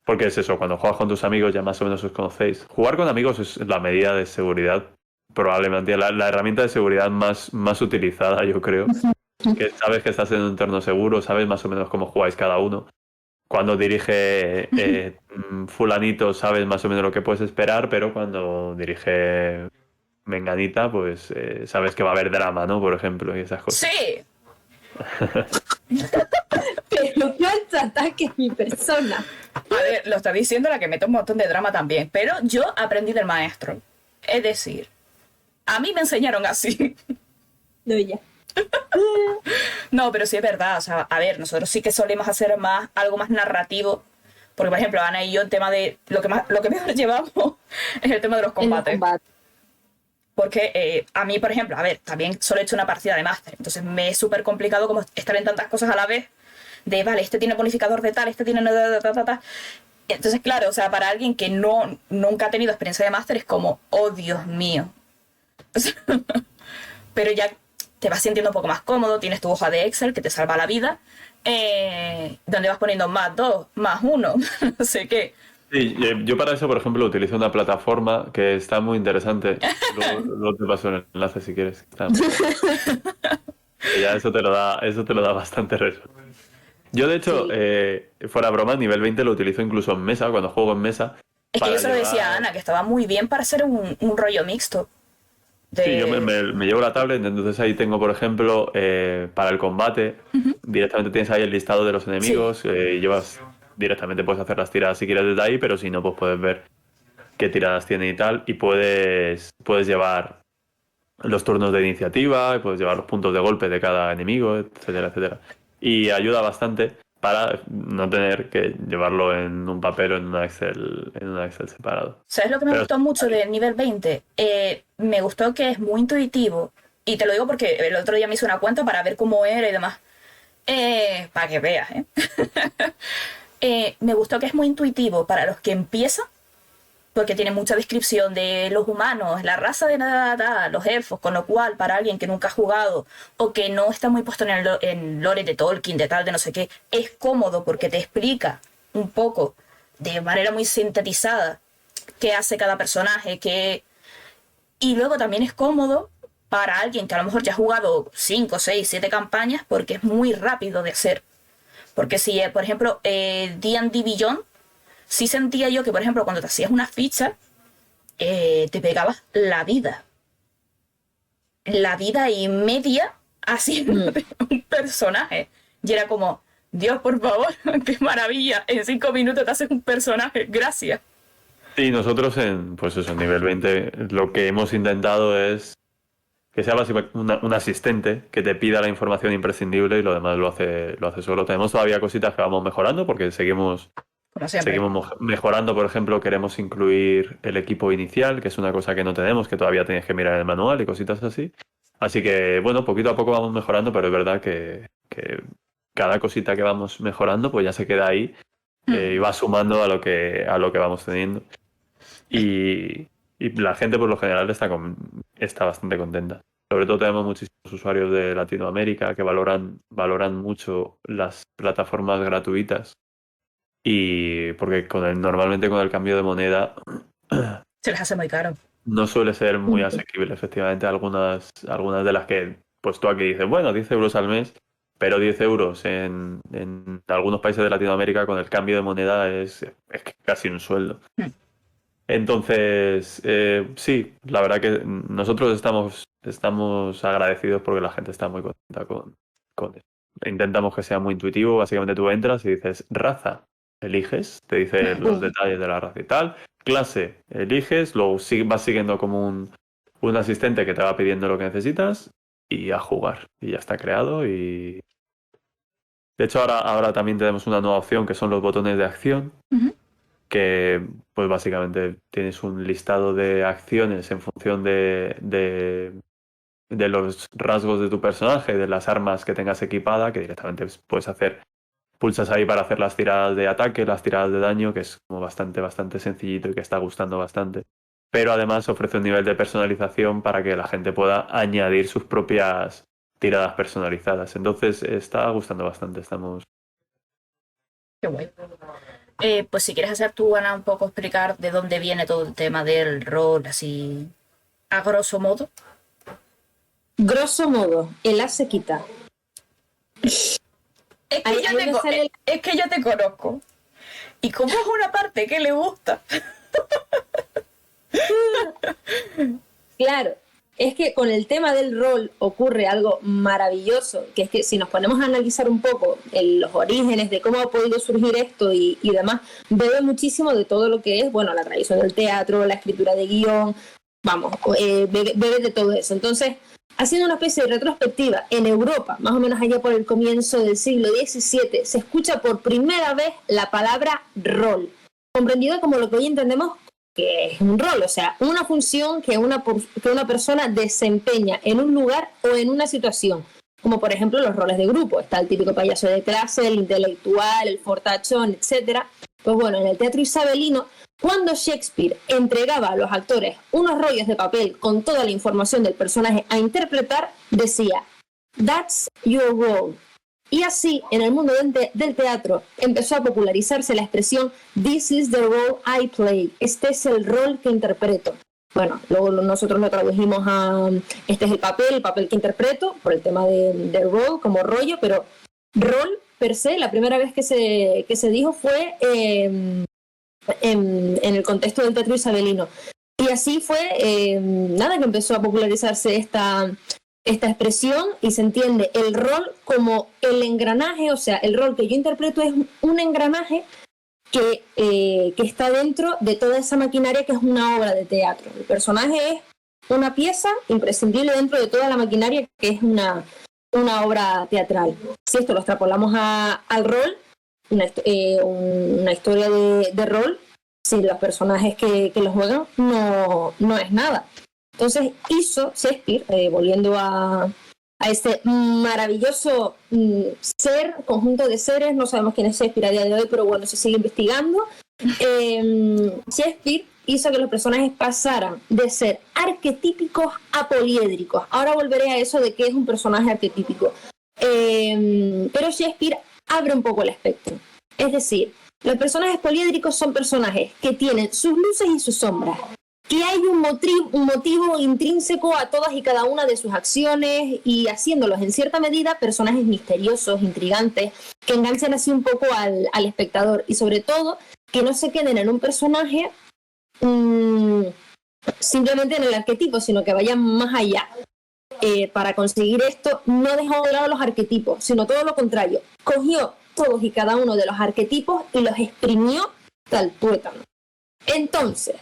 Porque es eso, cuando juegas con tus amigos ya más o menos os conocéis. Jugar con amigos es la medida de seguridad, probablemente la herramienta de seguridad más utilizada, yo creo. Que sabes que estás en un entorno seguro, sabes más o menos cómo jugáis cada uno. Cuando dirige fulanito sabes más o menos lo que puedes esperar, pero cuando dirige menganita, pues sabes que va a haber drama, ¿no? Por ejemplo, y esas cosas. Sí. Pero ¿cuánto ataque es mi persona? A ver, lo está diciendo la que mete un montón de drama también, pero yo aprendí del maestro. Es decir, a mí me enseñaron así. No, ya. No, pero sí es verdad, o sea, a ver, nosotros sí que solemos hacer algo más narrativo, porque por ejemplo, Ana y yo, el tema de lo que mejor llevamos es el tema de los combates. Porque a mí, por ejemplo, a ver, también solo he hecho una partida de máster, entonces me es súper complicado como estar en tantas cosas a la vez, de, vale, este tiene bonificador de tal, este tiene... Entonces, claro, o sea, para alguien que nunca ha tenido experiencia de máster es como, oh, Dios mío. Pero ya te vas sintiendo un poco más cómodo, tienes tu hoja de Excel que te salva la vida, donde vas poniendo +2, +1, no sé qué. Sí, yo para eso, por ejemplo, utilizo una plataforma que está muy interesante. Luego te paso el enlace si quieres. Y ya eso te lo da bastante resuelto. Yo, de hecho, fuera broma, nivel 20 lo utilizo incluso en mesa, cuando juego en mesa. Es que yo se lo decía a Ana, que estaba muy bien para hacer un rollo mixto. Sí, yo me llevo la tablet, entonces ahí tengo, por ejemplo, para el combate, directamente tienes ahí el listado de los enemigos, directamente puedes hacer las tiradas si quieres desde ahí, pero si no, pues puedes ver qué tiradas tiene y tal, y puedes llevar los turnos de iniciativa, y puedes llevar los puntos de golpe de cada enemigo, etcétera, etcétera. Y ayuda bastante para no tener que llevarlo en un papel o en una Excel separado. ¿Sabes lo que me gustó mucho del nivel 20? Me gustó que es muy intuitivo, y te lo digo porque el otro día me hice una cuenta para ver cómo era y demás. Para que veas, me gustó que es muy intuitivo para los que empiezan, porque tiene mucha descripción de los humanos, la raza de nada, los elfos, con lo cual para alguien que nunca ha jugado o que no está muy puesto en lore de Tolkien, de tal, de no sé qué, es cómodo porque te explica un poco de manera muy sintetizada qué hace cada personaje, y luego también es cómodo para alguien que a lo mejor ya ha jugado 5, 6, 7 campañas, porque es muy rápido de hacer. Porque si, por ejemplo, D&D Beyond, sí sentía yo que, por ejemplo, cuando te hacías una ficha, te pegabas la vida. La vida y media haciéndote un personaje. Y era como, Dios, por favor, qué maravilla. En 5 minutos te haces un personaje. Gracias. Sí, nosotros en nivel 20, lo que hemos intentado es que sea básicamente un asistente que te pida la información imprescindible y lo demás lo hace solo. Tenemos todavía cositas que vamos mejorando porque seguimos mejorando. Por ejemplo, queremos incluir el equipo inicial, que es una cosa que no tenemos, que todavía tienes que mirar el manual y cositas así. Así que, bueno, poquito a poco vamos mejorando, pero es verdad que cada cosita que vamos mejorando pues ya se queda ahí y va sumando a lo que vamos teniendo. Y la gente por lo general está bastante contenta. Sobre todo tenemos muchísimos usuarios de Latinoamérica que valoran mucho las plataformas gratuitas y porque normalmente con el cambio de moneda Se les hace muy caro. no suele ser muy asequible. Efectivamente, algunas de las que pues tú aquí dices, bueno, 10 euros al mes, pero 10 euros en algunos países de Latinoamérica con el cambio de moneda es casi un sueldo. Entonces, sí, la verdad que nosotros estamos agradecidos porque la gente está muy contenta con eso. Intentamos que sea muy intuitivo. Básicamente tú entras y dices raza, eliges, te dice los detalles de la raza y tal. Clase, eliges, luego vas siguiendo como un asistente que te va pidiendo lo que necesitas y a jugar. Y ya está creado. Y de hecho ahora también tenemos una nueva opción que son los botones de acción. Que pues básicamente tienes un listado de acciones en función de los rasgos de tu personaje, de las armas que tengas equipada, que directamente puedes pulsas ahí para hacer las tiradas de ataque, las tiradas de daño, que es como bastante sencillito y que está gustando bastante. Pero además ofrece un nivel de personalización para que la gente pueda añadir sus propias tiradas personalizadas. Entonces está gustando bastante, estamos... Qué guay. Pues si quieres hacer tú, Ana, un poco explicar de dónde viene todo el tema del rol, así a grosso modo. Grosso modo, el A se quita. Es que yo te conozco. Y como es una parte que le gusta. Claro, es que con el tema del rol ocurre algo maravilloso, que es que si nos ponemos a analizar un poco los orígenes de cómo ha podido surgir esto y demás, bebe muchísimo de todo lo que es, bueno, la tradición del teatro, la escritura de guión, bebe de todo eso. Entonces, haciendo una especie de retrospectiva, en Europa, más o menos allá por el comienzo del siglo XVII, se escucha por primera vez la palabra rol, comprendida como lo que hoy entendemos que es un rol, o sea, una función que una persona desempeña en un lugar o en una situación, como por ejemplo los roles de grupo. Está el típico payaso de clase, el intelectual, el fortachón, etc. Pues bueno, en el teatro isabelino, cuando Shakespeare entregaba a los actores unos rollos de papel con toda la información del personaje a interpretar, decía, "That's your role". Y así, en el mundo del teatro, empezó a popularizarse la expresión "This is the role I play". Este es el rol que interpreto. Bueno, luego nosotros lo tradujimos a este es el papel que interpreto, por el tema de role, como rollo, pero rol per se, la primera vez que se dijo fue en el contexto del teatro isabelino. Y así fue, que empezó a popularizarse esta expresión y se entiende el rol como el engranaje, o sea, el rol que yo interpreto es un engranaje que está dentro de toda esa maquinaria que es una obra de teatro. El personaje es una pieza imprescindible dentro de toda la maquinaria que es una obra teatral. Si esto lo extrapolamos al rol, una historia de rol, sin los personajes que lo juegan, no es nada. Entonces hizo Shakespeare, volviendo a este maravilloso conjunto de seres, no sabemos quién es Shakespeare a día de hoy, pero bueno, se sigue investigando. Shakespeare hizo que los personajes pasaran de ser arquetípicos a poliédricos. Ahora volveré a eso de qué es un personaje arquetípico. Pero Shakespeare abre un poco el espectro. Es decir, los personajes poliédricos son personajes que tienen sus luces y sus sombras, que hay un motivo intrínseco a todas y cada una de sus acciones y haciéndolos en cierta medida personajes misteriosos, intrigantes, que enganchan así un poco al espectador y sobre todo que no se queden en un personaje simplemente en el arquetipo, sino que vayan más allá. Para conseguir esto, no dejó de lado los arquetipos, sino todo lo contrario. Cogió todos y cada uno de los arquetipos y los exprimió tal tuétano. Entonces,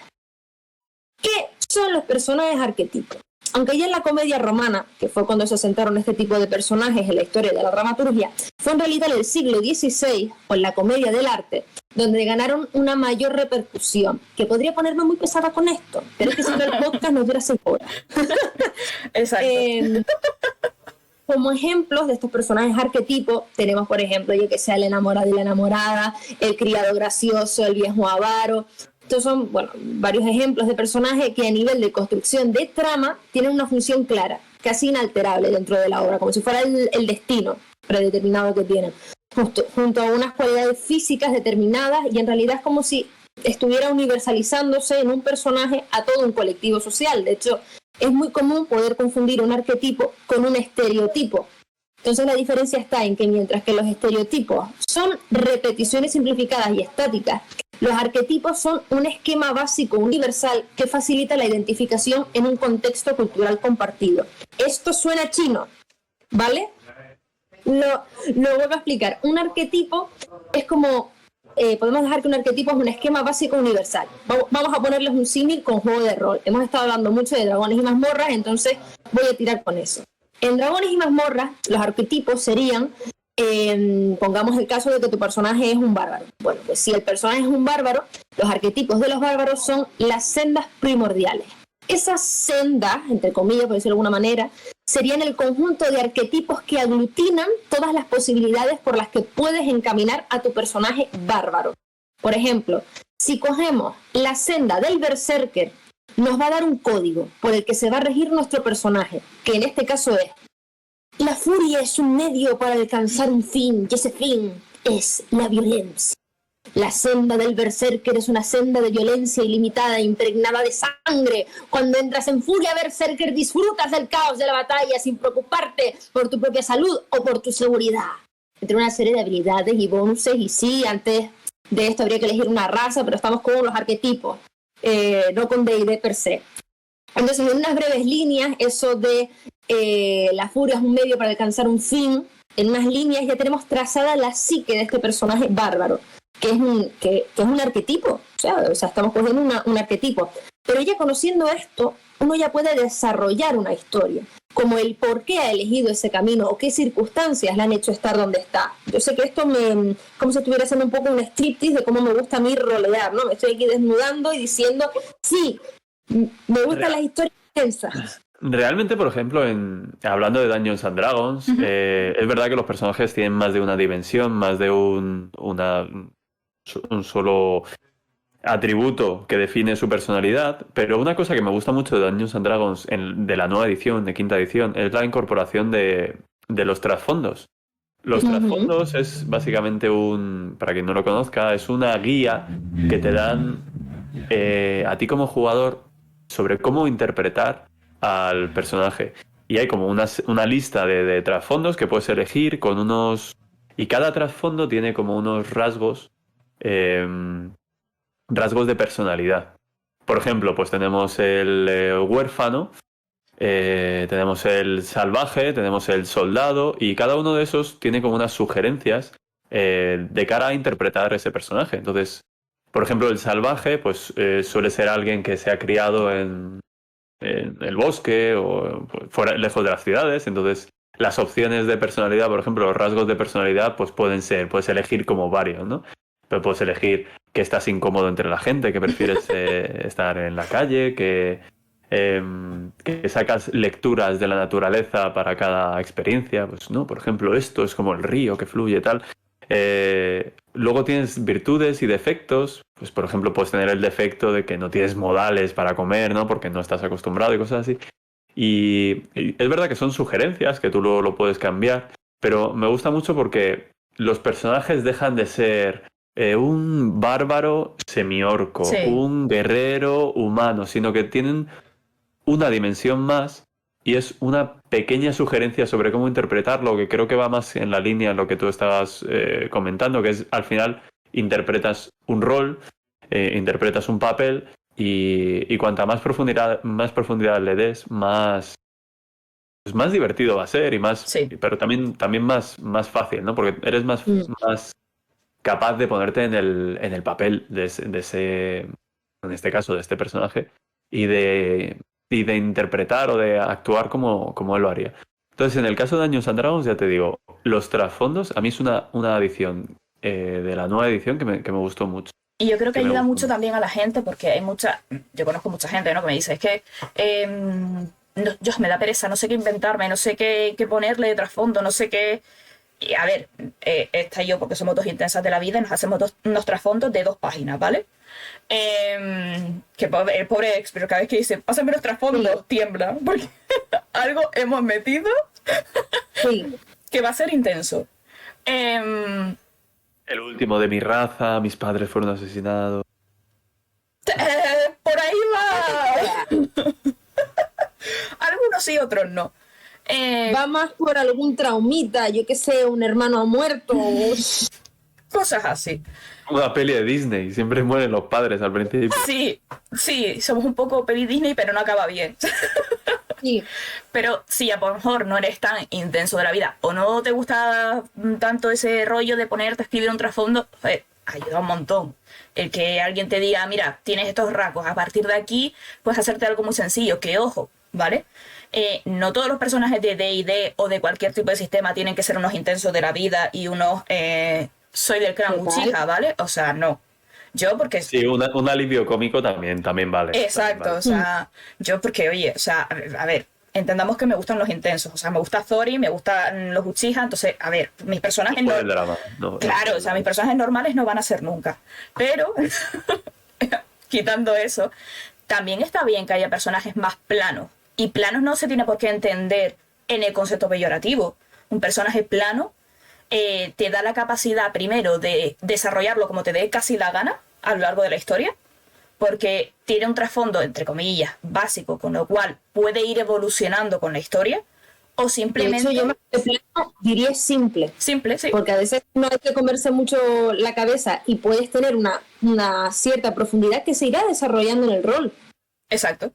¿qué son los personajes arquetipos? Aunque ya en la comedia romana, que fue cuando se asentaron este tipo de personajes en la historia de la dramaturgia, fue en realidad en el siglo XVI, o en la comedia del arte, donde ganaron una mayor repercusión. Que podría ponerme muy pesada con esto, pero es que si no el podcast nos dura 6 horas. Exacto. Como ejemplos de estos personajes arquetipos, tenemos, por ejemplo, yo que sé, el enamorado y la enamorada, el criado gracioso, el viejo avaro. Estos son, bueno, varios ejemplos de personajes que a nivel de construcción de trama tienen una función clara, casi inalterable dentro de la obra, como si fuera el destino predeterminado que tienen, junto a unas cualidades físicas determinadas, y en realidad es como si estuviera universalizándose en un personaje a todo un colectivo social. De hecho, es muy común poder confundir un arquetipo con un estereotipo. Entonces la diferencia está en que mientras que los estereotipos son repeticiones simplificadas y estáticas, los arquetipos son un esquema básico universal que facilita la identificación en un contexto cultural compartido. Esto suena chino, ¿vale? Lo vuelvo a explicar. Un arquetipo es como... podemos dejar que un arquetipo es un esquema básico universal. Vamos a ponerles un símil con juego de rol. Hemos estado hablando mucho de dragones y mazmorras, entonces voy a tirar con eso. En dragones y mazmorras, los arquetipos serían, pongamos el caso de que tu personaje es un bárbaro. Bueno, pues si el personaje es un bárbaro, los arquetipos de los bárbaros son las sendas primordiales. Esas sendas, entre comillas, por decirlo de alguna manera, serían el conjunto de arquetipos que aglutinan todas las posibilidades por las que puedes encaminar a tu personaje bárbaro. Por ejemplo, si cogemos la senda del berserker, nos va a dar un código por el que se va a regir nuestro personaje, que en este caso es: la furia es un medio para alcanzar un fin, y ese fin es la violencia. La senda del berserker es una senda de violencia ilimitada, impregnada de sangre. Cuando entras en furia berserker, disfrutas del caos de la batalla sin preocuparte por tu propia salud o por tu seguridad. Entre una serie de habilidades y bonuses, y sí, antes de esto habría que elegir una raza, pero estamos con los arquetipos, no con D&D per se. Entonces, en unas breves líneas, eso de la furia es un medio para alcanzar un fin, en unas líneas ya tenemos trazada la psique de este personaje bárbaro, que es un arquetipo, o sea, estamos cogiendo un arquetipo. Pero ya conociendo esto, uno ya puede desarrollar una historia, como el por qué ha elegido ese camino o qué circunstancias le han hecho estar donde está. Yo sé que esto como si estuviera haciendo un poco un striptease de cómo me gusta a mí rolear, ¿no? Me estoy aquí desnudando y diciendo, sí, me gustan las historias tensas. Realmente, por ejemplo, hablando de Dungeons and Dragons, es verdad que los personajes tienen más de una dimensión, más de un solo atributo que define su personalidad, pero una cosa que me gusta mucho de Dungeons and Dragons de la nueva edición, de quinta edición, es la incorporación de los trasfondos. Los trasfondos es básicamente para quien no lo conozca, es una guía que te dan a ti como jugador sobre cómo interpretar al personaje. Y hay como una lista de trasfondos que puedes elegir con unos... Y cada trasfondo tiene como unos rasgos de personalidad. Por ejemplo, pues tenemos el huérfano, tenemos el salvaje, tenemos el soldado, y cada uno de esos tiene como unas sugerencias de cara a interpretar ese personaje. Entonces, por ejemplo, el salvaje pues suele ser alguien que se ha criado en el bosque o fuera, lejos de las ciudades. Entonces, las opciones de personalidad, por ejemplo, los rasgos de personalidad, pues puedes elegir como varios, ¿no? Pero puedes elegir que estás incómodo entre la gente, que prefieres estar en la calle, que sacas lecturas de la naturaleza para cada experiencia. Pues no, por ejemplo, esto es como el río que fluye y tal. Luego tienes virtudes y defectos. Pues por ejemplo, puedes tener el defecto de que no tienes modales para comer, ¿no? Porque no estás acostumbrado y cosas así. Y es verdad que son sugerencias que tú luego lo puedes cambiar, pero me gusta mucho porque los personajes dejan de ser un bárbaro semiorco, Sí. un guerrero humano, sino que tienen una dimensión más y es una pequeña sugerencia sobre cómo interpretarlo, que creo que va más en la línea de lo que tú estabas comentando, que es al final interpretas un rol, interpretas un papel y cuanta más profundidad le des, pues más divertido va a ser Sí. pero también más fácil, ¿no? Porque eres más capaz de ponerte en el papel de ese, en este caso, de este personaje, y de interpretar o de actuar como él lo haría. Entonces, en el caso de Dungeons and Dragons, ya te digo, los trasfondos, a mí es una adición de la nueva edición que me gustó mucho. Y yo creo que Que me ayuda gustó mucho también a la gente porque hay yo conozco mucha gente, ¿no? Que me dice, es que yo me da pereza, no sé qué inventarme, no sé qué ponerle de trasfondo, no sé qué. Y a ver, esta y yo, porque somos dos intensas de la vida, nos hacemos unos trasfondos de 2 páginas, ¿vale? El pobre ex, pero cada vez que dice, pásame los trasfondos, tiembla, porque algo hemos metido Sí. que va a ser intenso. Em, El último de mi raza, mis padres fueron asesinados. por ahí va. Algunos sí, otros no. Va más por algún traumita, yo qué sé, un hermano ha muerto. Cosas así. Una peli de Disney, siempre mueren los padres al principio. Sí, somos un poco peli Disney, pero no acaba bien. Sí. Pero si a lo mejor no eres tan intenso de la vida o no te gusta tanto ese rollo de ponerte a escribir un trasfondo, ayuda un montón. El que alguien te diga, mira, tienes estos rasgos, a partir de aquí puedes hacerte algo muy sencillo, que ojo, ¿vale? No todos los personajes de D&D o de cualquier tipo de sistema tienen que ser unos intensos de la vida y unos soy del clan Uchiha, ¿vale? O sea, no. Yo porque... Sí, un alivio cómico también vale. Exacto, También vale. o sea, yo porque, oye, o sea, a ver, entendamos que me gustan los intensos, o sea, me gusta Zori, me gustan los Uchiha, entonces, a ver, mis personajes Por el drama. No, claro, o sea, mis personajes normales no van a ser nunca, pero, quitando eso, también está bien que haya personajes más planos, y planos no se tiene por qué entender en el concepto peyorativo. Un personaje plano te da la capacidad primero de desarrollarlo como te dé casi la gana a lo largo de la historia, porque tiene un trasfondo, entre comillas, básico, con lo cual puede ir evolucionando con la historia, o simplemente... De hecho, yo más que plano diría simple. Simple, sí. Porque a veces no hay que comerse mucho la cabeza y puedes tener una cierta profundidad que se irá desarrollando en el rol. Exacto.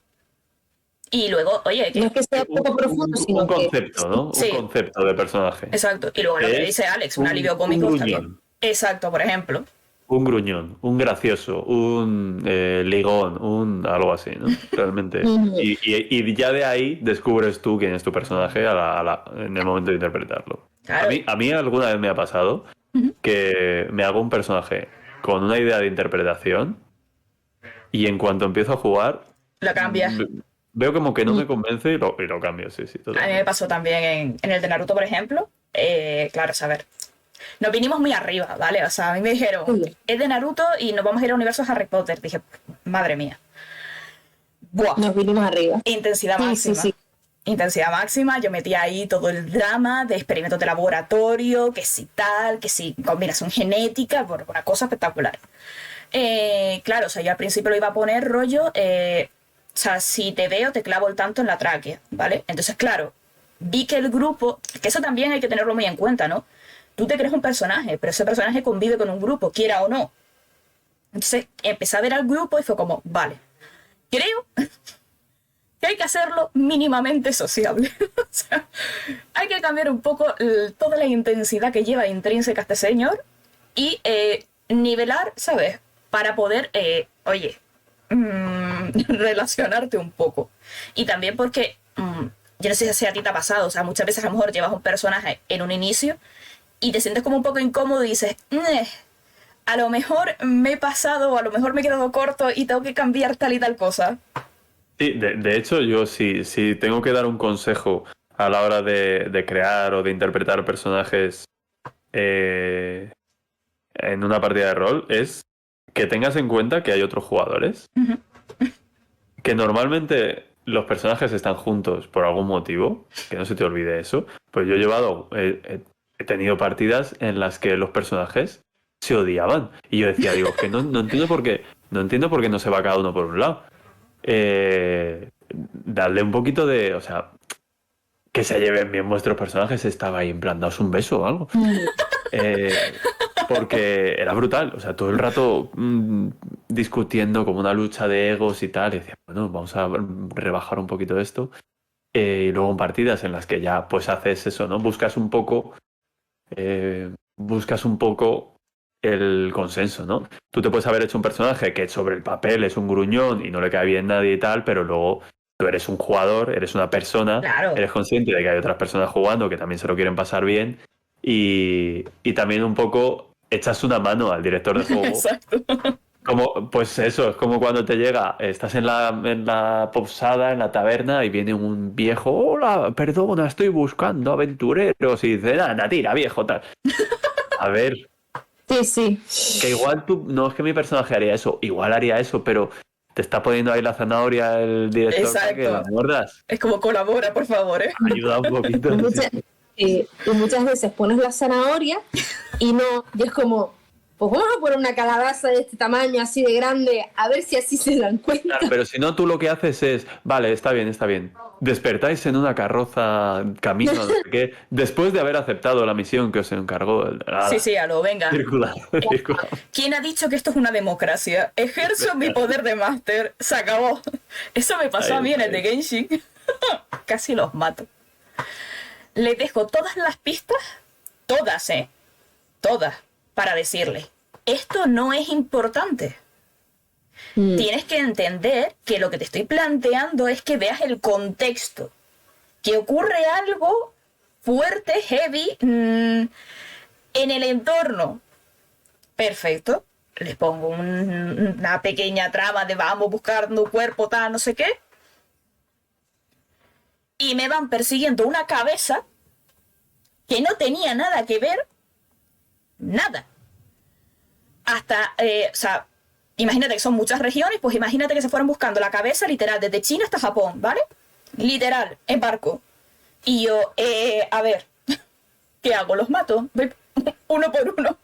Y luego, oye... No es que sea poco profundo, sino un concepto, que... ¿no? Sí. Un concepto de personaje. Exacto. Y luego lo que dice Alex, un alivio cómico está bien. Exacto, por ejemplo. Un gruñón, un gracioso, un ligón, algo así, ¿no? Realmente. Y ya de ahí descubres tú quién es tu personaje en el momento de interpretarlo. Claro. A mí alguna vez me ha pasado que me hago un personaje con una idea de interpretación y en cuanto empiezo a jugar... Lo cambias. Veo como que no me convence y lo cambio, sí, totalmente. A mí me pasó también en el de Naruto, por ejemplo. Claro, a ver, nos vinimos muy arriba, ¿vale? O sea, a mí me dijeron, es de Naruto y nos vamos a ir al universo de Harry Potter. Dije, madre mía. Buah. Nos vinimos arriba. Intensidad máxima. Sí. Intensidad máxima. Yo metí ahí todo el drama de experimentos de laboratorio, que si tal, que si combinación genética, bueno, una cosa espectacular. Claro, o sea, yo al principio lo iba a poner rollo... o sea, si te veo, te clavo el tanto en la tráquea, ¿vale? Entonces, claro, vi que el grupo, que eso también hay que tenerlo muy en cuenta, ¿no? Tú te creas un personaje, pero ese personaje convive con un grupo, quiera o no. Entonces, empecé a ver al grupo y fue como, vale, creo que hay que hacerlo mínimamente sociable. O sea, hay que cambiar un poco toda la intensidad que lleva intrínseca este señor y nivelar, ¿sabes? Para poder, relacionarte un poco. Y también porque yo no sé si a ti te ha pasado, o sea, muchas veces a lo mejor llevas un personaje en un inicio y te sientes como un poco incómodo y dices, a lo mejor me he pasado o a lo mejor me he quedado corto y tengo que cambiar tal y tal cosa. Sí, de hecho yo si tengo que dar un consejo a la hora de crear o de interpretar personajes en una partida de rol es que tengas en cuenta que hay otros jugadores, que normalmente los personajes están juntos por algún motivo, que no se te olvide eso. Pues yo he tenido partidas en las que los personajes se odiaban y yo decía, digo, que no entiendo por qué no se va cada uno por un lado. Darle un poquito de, o sea, que se lleven bien vuestros personajes. Estaba ahí en plan, daos un beso o algo. Porque era brutal, o sea, todo el rato discutiendo como una lucha de egos y tal. Y decía, bueno, vamos a rebajar un poquito esto. Y luego en partidas en las que ya pues haces eso, ¿no? Buscas un poco el consenso, ¿no? Tú te puedes haber hecho un personaje que sobre el papel es un gruñón y no le cae bien nadie y tal, pero luego tú eres un jugador, eres una persona, Claro. eres consciente de que hay otras personas jugando que también se lo quieren pasar bien y también un poco echas una mano al director de juego. Exacto. Como, pues eso, es como cuando te llega, estás en la posada, en la taberna, y viene un viejo, hola, perdona, estoy buscando aventureros, y dice, anda, tira, viejo, tal. A ver, Sí, sí. que igual tú, no es que mi personaje haría eso, igual haría eso, pero te está poniendo ahí la zanahoria el director para que la Exacto. muerdas. Es como colabora, por favor, ¿eh? Ayuda un poquito. Y muchas veces pones la zanahoria y no, y es como, pues vamos a poner una calabaza de este tamaño, así de grande, a ver si así se dan cuenta. Claro, pero si no, tú lo que haces es, vale, está bien, está bien. Despertáis en una carroza, camino a no sé qué, después de haber aceptado la misión que os encargó. Sí, a lo venga. Circular. ¿Quién ha dicho que esto es una democracia? Ejerzo mi poder de máster. Se acabó. Eso me pasó a mí en el de Genshin. Casi los mato. Le dejo todas las pistas, todas, todas, para decirle, esto no es importante. Tienes que entender que lo que te estoy planteando es que veas el contexto, que ocurre algo fuerte, heavy, en el entorno. Perfecto. Les pongo una pequeña trama de vamos buscando un cuerpo, tal, no sé qué. Y me van persiguiendo una cabeza que no tenía nada que ver, nada. Hasta, o sea, imagínate que son muchas regiones, pues imagínate que se fueron buscando la cabeza literal desde China hasta Japón, ¿vale? Literal, en barco. Y yo, a ver, ¿qué hago? ¿Los mato? Voy uno por uno,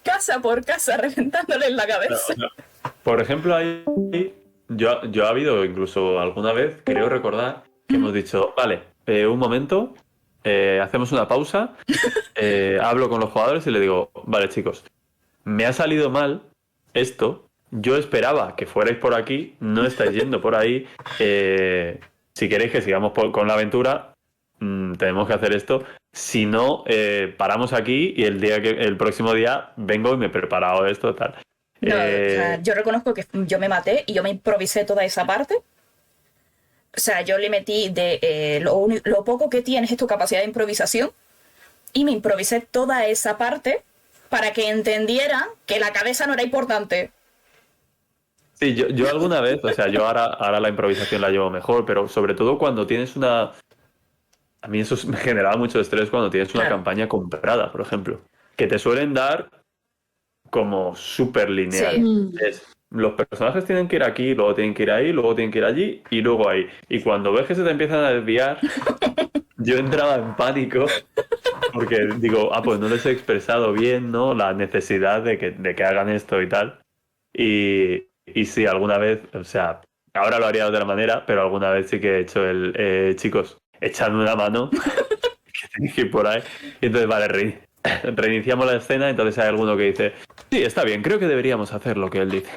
casa por casa, reventándoles la cabeza. No. Por ejemplo, ahí yo ha habido incluso alguna vez, creo recordar, que hemos dicho, vale, un momento, hacemos una pausa, hablo con los jugadores y le digo, vale chicos, me ha salido mal esto, yo esperaba que fuerais por aquí, no estáis yendo por ahí, si queréis que sigamos con la aventura, tenemos que hacer esto. Si no, paramos aquí y el próximo día vengo y me he preparado esto, tal. No, o sea, yo reconozco que yo me maté y yo me improvisé toda esa parte. O sea, yo le metí de lo poco que tienes es tu capacidad de improvisación y me improvisé toda esa parte para que entendieran que la cabeza no era importante. Sí, yo alguna vez, o sea, yo ahora la improvisación la llevo mejor, pero sobre todo cuando tienes una... A mí eso me generaba mucho estrés cuando tienes una campaña comprada, por ejemplo, que te suelen dar como súper lineal. Sí. Los personajes tienen que ir aquí, luego tienen que ir ahí, luego tienen que ir allí y luego ahí. Y cuando ves que se te empiezan a desviar, yo entraba en pánico porque digo, pues no les he expresado bien, ¿no? La necesidad de que hagan esto y tal. Y sí, alguna vez, o sea, ahora lo haría de otra manera, pero alguna vez sí que he hecho chicos, echadme una mano, que tenéis que ir por ahí. Y entonces, vale, reiniciamos la escena, entonces hay alguno que dice, sí, está bien, creo que deberíamos hacer lo que él dice.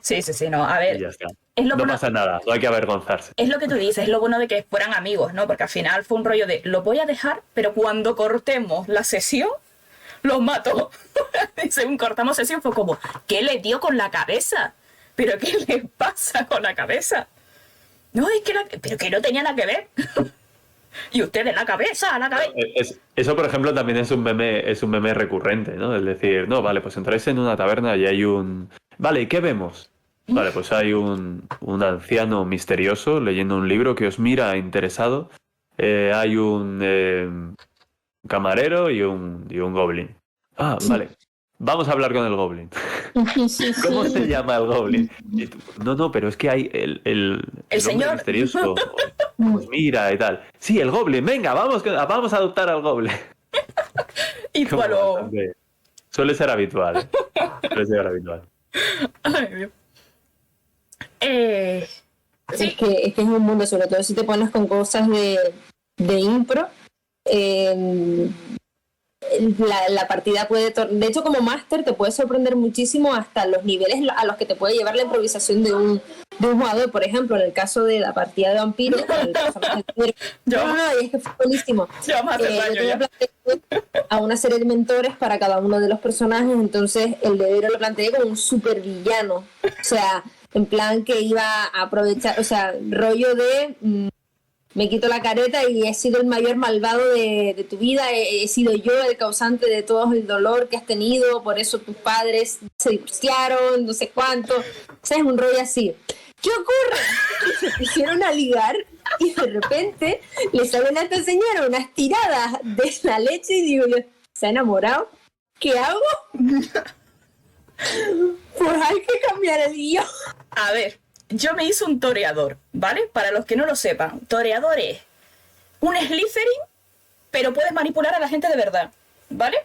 Sí, no, a ver. Y ya está. Es lo No bueno, pasa nada, no hay que avergonzarse. es lo que tú dices, es lo bueno de que fueran amigos, ¿no? Porque al final fue un rollo de, lo voy a dejar, pero cuando cortemos la sesión, los mato. Y según cortamos sesión fue como, ¿qué le dio con la cabeza? ¿Pero qué le pasa con la cabeza? No, es que pero que no tenía nada que ver. Y ustedes la cabeza. Eso, por ejemplo, también es un meme recurrente, ¿no? Es decir, no, vale, pues entráis en una taberna y hay un... Vale, ¿y qué vemos? Vale, pues hay un anciano misterioso leyendo un libro que os mira interesado. Hay un camarero y un goblin. Ah, vale. Vamos a hablar con el goblin. ¿Cómo se llama el goblin? Y tú, no, pero es que hay el señor hombre misterioso. Pues mira y tal. Sí, el goblin. Venga, vamos a adoptar al goblin. Y tú a lo... Suele ser habitual. Suele ser habitual. Ay, Dios. Sí. Es que es un mundo, sobre todo si te pones con cosas de impro. la partida puede... De hecho, como máster te puede sorprender muchísimo hasta los niveles a los que te puede llevar la improvisación de un jugador. Por ejemplo, en el caso de la partida de vampiro, es que fue buenísimo. Yo tenía a una serie de mentores para cada uno de los personajes, entonces el de Ebro lo planteé como un super villano. O sea, en plan que iba a aprovechar, o sea, rollo de... me quito la careta y he sido el mayor malvado de tu vida, he sido yo el causante de todo el dolor que has tenido, por eso tus padres se divorciaron, no sé cuánto. O sea, es un rollo así. ¿Qué ocurre? Que se pusieron a ligar y de repente le salen a esta señora unas tiradas de la leche y digo yo, ¿se ha enamorado? ¿Qué hago? Pues hay que cambiar el guión. A ver, yo me hice un toreador, ¿vale? Para los que no lo sepan, toreador es un Slytherin, pero puedes manipular a la gente de verdad, ¿vale?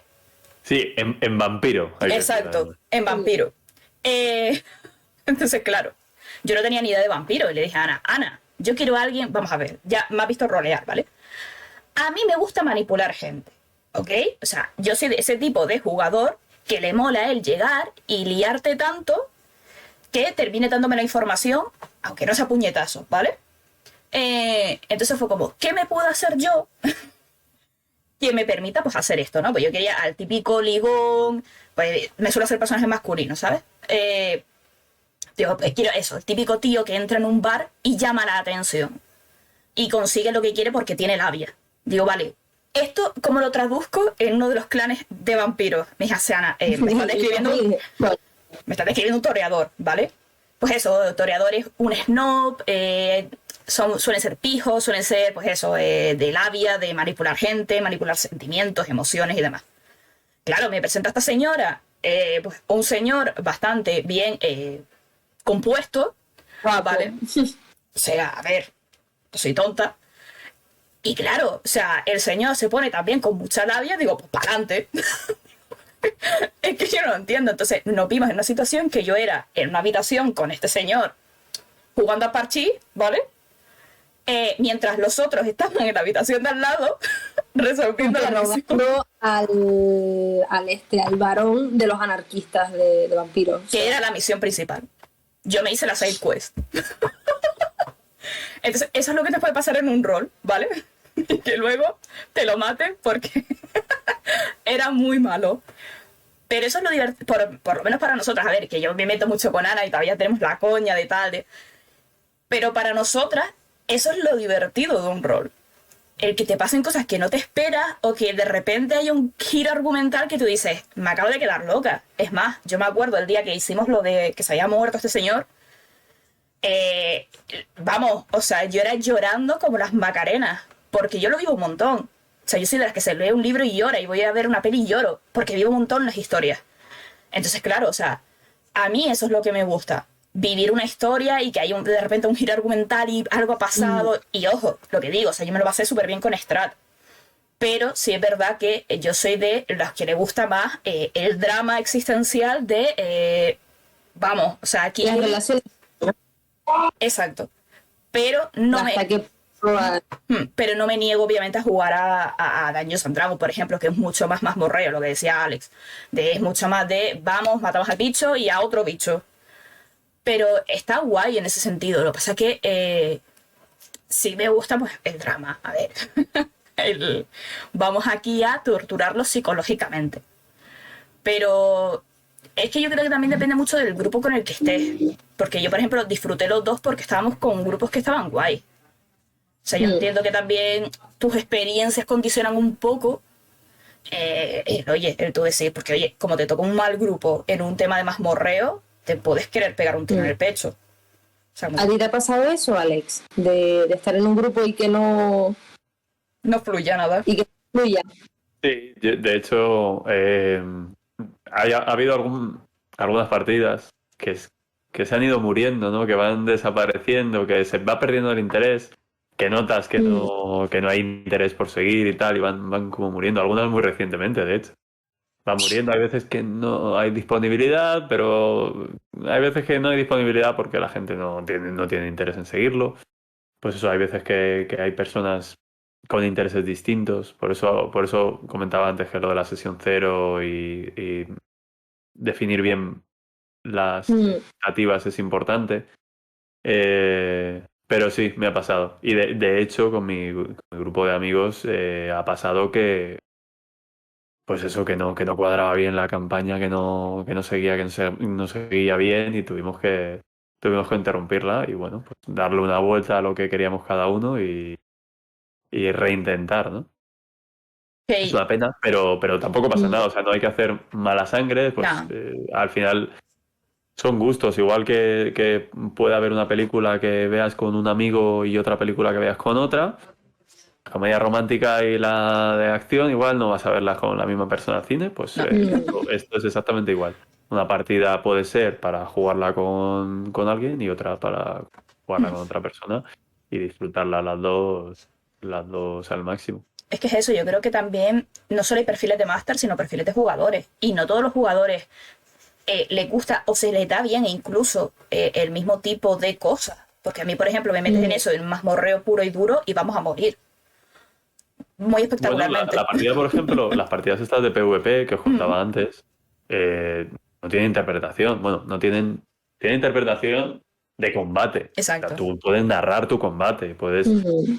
Sí, en vampiro. Exacto, en vampiro. Entonces, claro, yo no tenía ni idea de vampiro y le dije a Ana, yo quiero a alguien, vamos a ver, ya me has visto rolear, ¿vale? A mí me gusta manipular gente, ¿ok? O sea, yo soy de ese tipo de jugador que le mola el llegar y liarte tanto que termine dándome la información, aunque no sea puñetazo, ¿vale? Entonces fue como, ¿qué me puedo hacer yo que me permita pues hacer esto, ¿no? Pues yo quería al típico ligón, pues me suelo hacer personajes masculinos, ¿sabes? Digo, pues quiero eso, el típico tío que entra en un bar y llama la atención y consigue lo que quiere porque tiene labia. Digo, vale, esto, ¿cómo lo traduzco en uno de los clanes de vampiros? Me dice, Ana, me están describiendo un toreador, ¿vale? Pues eso, toreador es un snob, suelen ser pijos, suelen ser, pues eso, de labia, de manipular gente, manipular sentimientos, emociones y demás. Claro, me presenta esta señora, pues un señor bastante bien compuesto, ¿vale? O sea, a ver, no soy tonta. Y claro, o sea, el señor se pone también con mucha labia, digo, pues para adelante. Es que yo no lo entiendo. Entonces nos vimos en una situación que yo era en una habitación con este señor jugando a parchís, ¿vale? Mientras los otros estaban en la habitación de al lado resolviendo la misión. Al varón de los anarquistas de vampiros. Que era la misión principal. Yo me hice la side quest. Entonces, eso es lo que te puede pasar en un rol, ¿vale? Que luego te lo maten porque era muy malo. Pero eso es lo divertido, por lo menos para nosotras. A ver, que yo me meto mucho con Ana y todavía tenemos la coña de tal. Pero para nosotras, eso es lo divertido de un rol. El que te pasen cosas que no te esperas o que de repente hay un giro argumental que tú dices, me acabo de quedar loca. Es más, yo me acuerdo el día que hicimos lo de que se había muerto este señor. Vamos, o sea, yo era llorando como las Macarenas, porque yo lo vivo un montón. O sea, yo soy de las que se lee un libro y llora, y voy a ver una peli y lloro, porque vivo un montón las historias. Entonces, claro, o sea, a mí eso es lo que me gusta. Vivir una historia y que hay de repente un giro argumental y algo ha pasado. Y ojo, lo que digo, o sea, yo me lo pasé súper bien con Strat. Pero sí es verdad que yo soy de los que le gusta más el drama existencial de... vamos, o sea, aquí... Las relaciones. Exacto. Pero no pero no me niego obviamente a jugar a Dungeons and Dragons, por ejemplo, que es mucho más mazmorreo, lo que decía Alex. Es mucho más de vamos, matamos al bicho y a otro bicho. Pero está guay en ese sentido. Lo que pasa es que sí me gusta pues el drama. A ver, vamos aquí a torturarlos psicológicamente. Pero es que yo creo que también depende mucho del grupo con el que estés. Porque yo, por ejemplo, disfruté los dos porque estábamos con grupos que estaban guay. O sea, yo entiendo que también tus experiencias condicionan un poco. Oye, el tú decir, porque oye, como te toca un mal grupo en un tema de mazmorreo, te puedes querer pegar un tiro en el pecho. O sea, ¿a ti te ha pasado eso, Alex? De estar en un grupo y que no fluya nada. Y que no fluya. Sí, de hecho, ha habido algunas partidas que se han ido muriendo, ¿no? Que van desapareciendo, que se va perdiendo el interés, que notas que no hay interés por seguir y tal, y van como muriendo. Algunas muy recientemente, de hecho. Van muriendo, hay veces que no hay disponibilidad, pero hay veces que no hay disponibilidad porque la gente no tiene interés en seguirlo. Pues eso, hay veces que hay personas con intereses distintos. Por eso comentaba antes que lo de la sesión cero y definir bien las expectativas es importante. Pero sí, me ha pasado. Y de hecho, con mi grupo de amigos ha pasado que, pues eso, que no cuadraba bien la campaña, que no seguía, no seguía bien y tuvimos que interrumpirla y bueno, pues darle una vuelta a lo que queríamos cada uno y reintentar, ¿no? Es Ok, una pena, pero tampoco pasa nada, o sea, no hay que hacer mala sangre, pues no, al final son gustos, igual que puede haber una película que veas con un amigo y otra película que veas con otra. La comedia romántica y la de acción, igual no vas a verlas con la misma persona al cine, pues no. esto es exactamente igual. Una partida puede ser para jugarla con alguien y otra para jugarla con otra persona y disfrutarla las dos al máximo. Es que es eso, yo creo que también no solo hay perfiles de máster, sino perfiles de jugadores. Y no todos los jugadores les gusta o se les da bien incluso el mismo tipo de cosas. Porque a mí, por ejemplo, me metes en eso, en un mazmorreo puro y duro y vamos a morir. Muy Bueno, espectacularmente. la partida, por ejemplo, las partidas estas de PvP que os contaba antes, no tienen interpretación. Bueno, no tienen, tienen interpretación de combate. O sea, Exacto. tú puedes narrar tu combate, puedes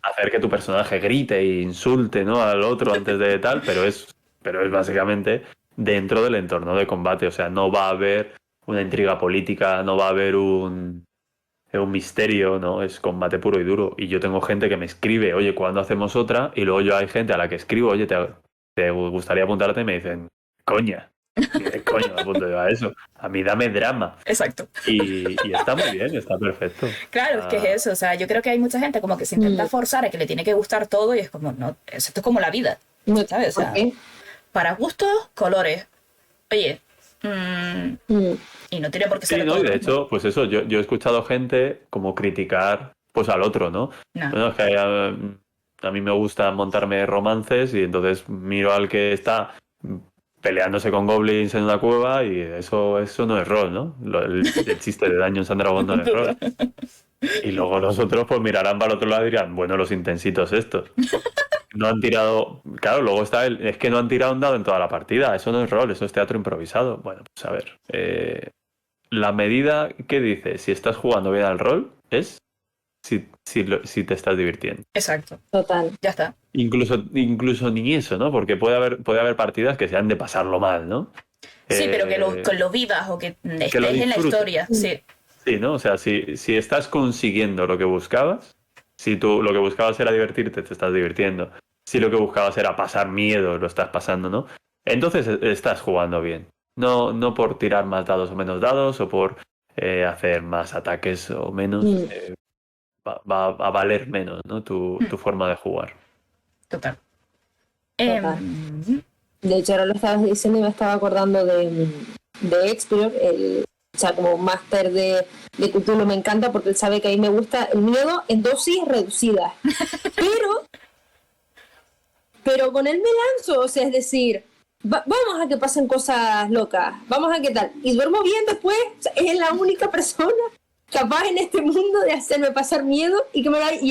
hacer que tu personaje grite e insulte, ¿no?, al otro antes de tal, pero es básicamente dentro del entorno de combate. O sea, no va a haber una intriga política, no va a haber es un misterio, ¿no? Es combate puro y duro. Y yo tengo gente que me escribe, oye, ¿cuándo hacemos otra? Y luego yo hay gente a la que escribo, oye, ¿te gustaría apuntarte? Y me dicen, coña. Y dices, coño, me apunto yo a eso. A mí dame drama. Exacto. Y está muy bien, está perfecto. Claro, es que es Ah, eso. O sea, yo creo que hay mucha gente como que se intenta forzar a que le tiene que gustar todo y es como, no, esto es como la vida. ¿Sabes? O ¿Por sea, qué? para gustos, colores. Oye, Mm. y no tiene por qué sí, ser ¿no? todo Y lo de mismo. hecho, pues eso, yo he escuchado gente como criticar pues al otro, ¿no? No, Bueno, es que a mí me gusta montarme romances y entonces miro al que está peleándose con goblins en una cueva y eso no es rol, ¿no? El chiste de Dungeons and Dragons no es rol. total. Y luego los otros pues mirarán para el otro lado y dirán, bueno, los intensitos estos. No han tirado, claro, luego está es que no han tirado un dado en toda la partida, eso no es rol, eso es teatro improvisado. Bueno, pues a ver, la medida que dice si estás jugando bien al rol es si te estás divirtiendo. Exacto. Total. Ya está. Incluso ni eso, ¿no? Porque puede haber partidas que se han de pasarlo mal, ¿no? Sí, pero Eh, que lo vivas o que que lo estés en la disfrutes. historia. Sí, Sí, ¿no? O sea, si estás consiguiendo lo que buscabas, si tú lo que buscabas era divertirte, te estás divirtiendo. Si lo que buscabas era pasar miedo, lo estás pasando, ¿no? Entonces estás jugando bien. No por tirar más dados o menos dados o por hacer más ataques o menos. Mm. Va a valer menos, ¿no? Tu forma de jugar. total. Total. Em, De hecho, ahora lo estabas diciendo y me estaba acordando de Expior, o sea, como máster de Cthulhu me encanta porque él sabe que a mí me gusta el miedo en dosis reducidas. Pero con él me lanzo, o sea, es decir, vamos a que pasen cosas locas, vamos a qué tal. Y duermo bien después, o sea, es la única persona capaz en este mundo de hacerme pasar miedo y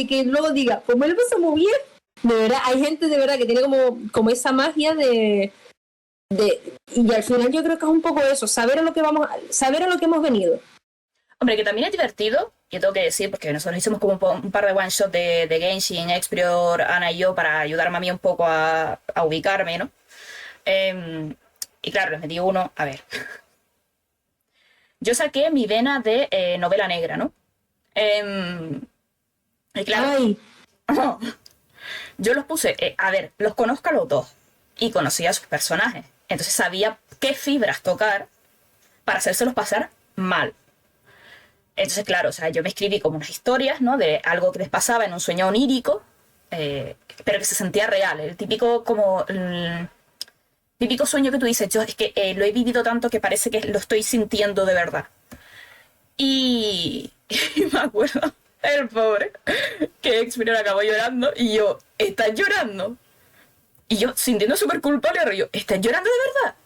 que luego diga, pues me lo pasamos bien. De verdad, hay gente de verdad que tiene como esa magia y al final yo creo que es un poco eso, saber a lo que hemos venido. hombre, que también es divertido, yo tengo que decir, porque nosotros hicimos como un par de one-shots de Genshin, Exprior, Ana y yo, para ayudarme a mí un poco a ubicarme, ¿no? Y claro, les metí uno, a ver. Yo saqué mi vena de novela negra, ¿no? Y claro, Ay, yo los puse, a ver, los conozco a los dos y conocía a sus personajes. Entonces sabía qué fibras tocar para hacérselos pasar mal. Entonces, claro, o sea, yo me escribí como unas historias, ¿no? De algo que les pasaba en un sueño onírico, pero que se sentía real. El típico, como, el típico sueño que tú dices, yo es que lo he vivido tanto que parece que lo estoy sintiendo de verdad. Y me acuerdo, el pobre, que Experior acabó llorando y yo, ¿estás llorando? Y yo, sintiendo súper culpable, rollo, ¿estás llorando de verdad?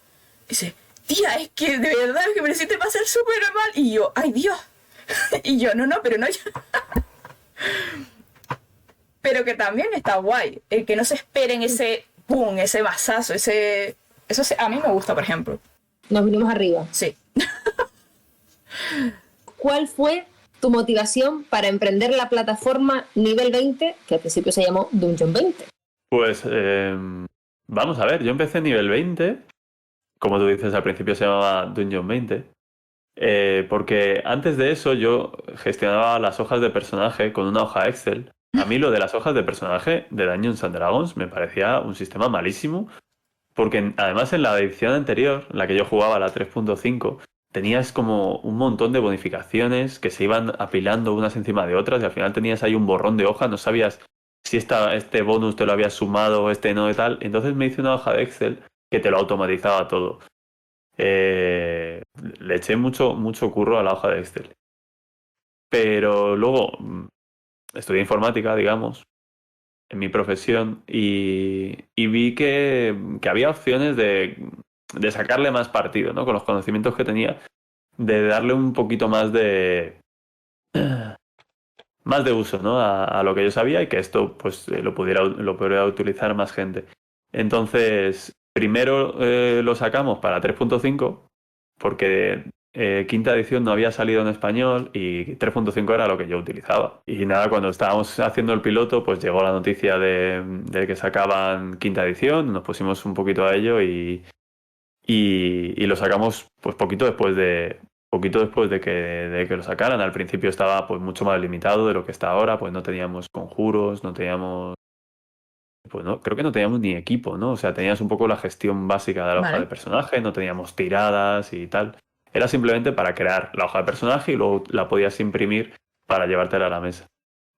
Y dice, tía, es que de verdad es que me lo hiciste pasar súper mal. Y yo, ay Dios. Y yo, no, pero no. pero que también está guay. El que no se esperen ese boom, ese mazazo, a mí me gusta, por ejemplo. Nos vinimos arriba. Sí. ¿Cuál fue tu motivación para emprender la plataforma Nivel 20, que al principio se llamó Dungeon 20? Pues vamos a ver, yo empecé nivel 20, como tú dices, al principio se llamaba Dungeon 20, porque antes de eso yo gestionaba las hojas de personaje con una hoja Excel. A mí lo de las hojas de personaje de Dungeons and Dragons me parecía un sistema malísimo, porque además en la edición anterior, en la que yo jugaba, la 3.5, tenías como un montón de bonificaciones que se iban apilando unas encima de otras y al final tenías ahí un borrón de hojas, no sabías si este bonus te lo habías sumado o este no y tal. Entonces me hice una hoja de Excel que te lo automatizaba todo. Le eché mucho curro a la hoja de Excel. Pero luego estudié informática, digamos, en mi profesión y vi que había opciones de sacarle más partido, ¿no? Con los conocimientos que tenía, de darle un poquito más de uso, ¿no? A lo que yo sabía y que esto pues lo pudiera utilizar más gente. Entonces, primero lo sacamos para 3.5 porque quinta edición no había salido en español y 3.5 era lo que yo utilizaba. Y nada, cuando estábamos haciendo el piloto, pues llegó la noticia de que sacaban quinta edición, nos pusimos un poquito a ello y lo sacamos pues poquito después de que lo sacaran. Al principio estaba pues mucho más limitado de lo que está ahora, pues no teníamos conjuros, no teníamos, pues no, creo que no teníamos ni equipo, ¿no? O sea, tenías un poco la gestión básica de la hoja de personaje, no teníamos tiradas y tal. Era simplemente para crear la hoja de personaje y luego la podías imprimir para llevártela a la mesa.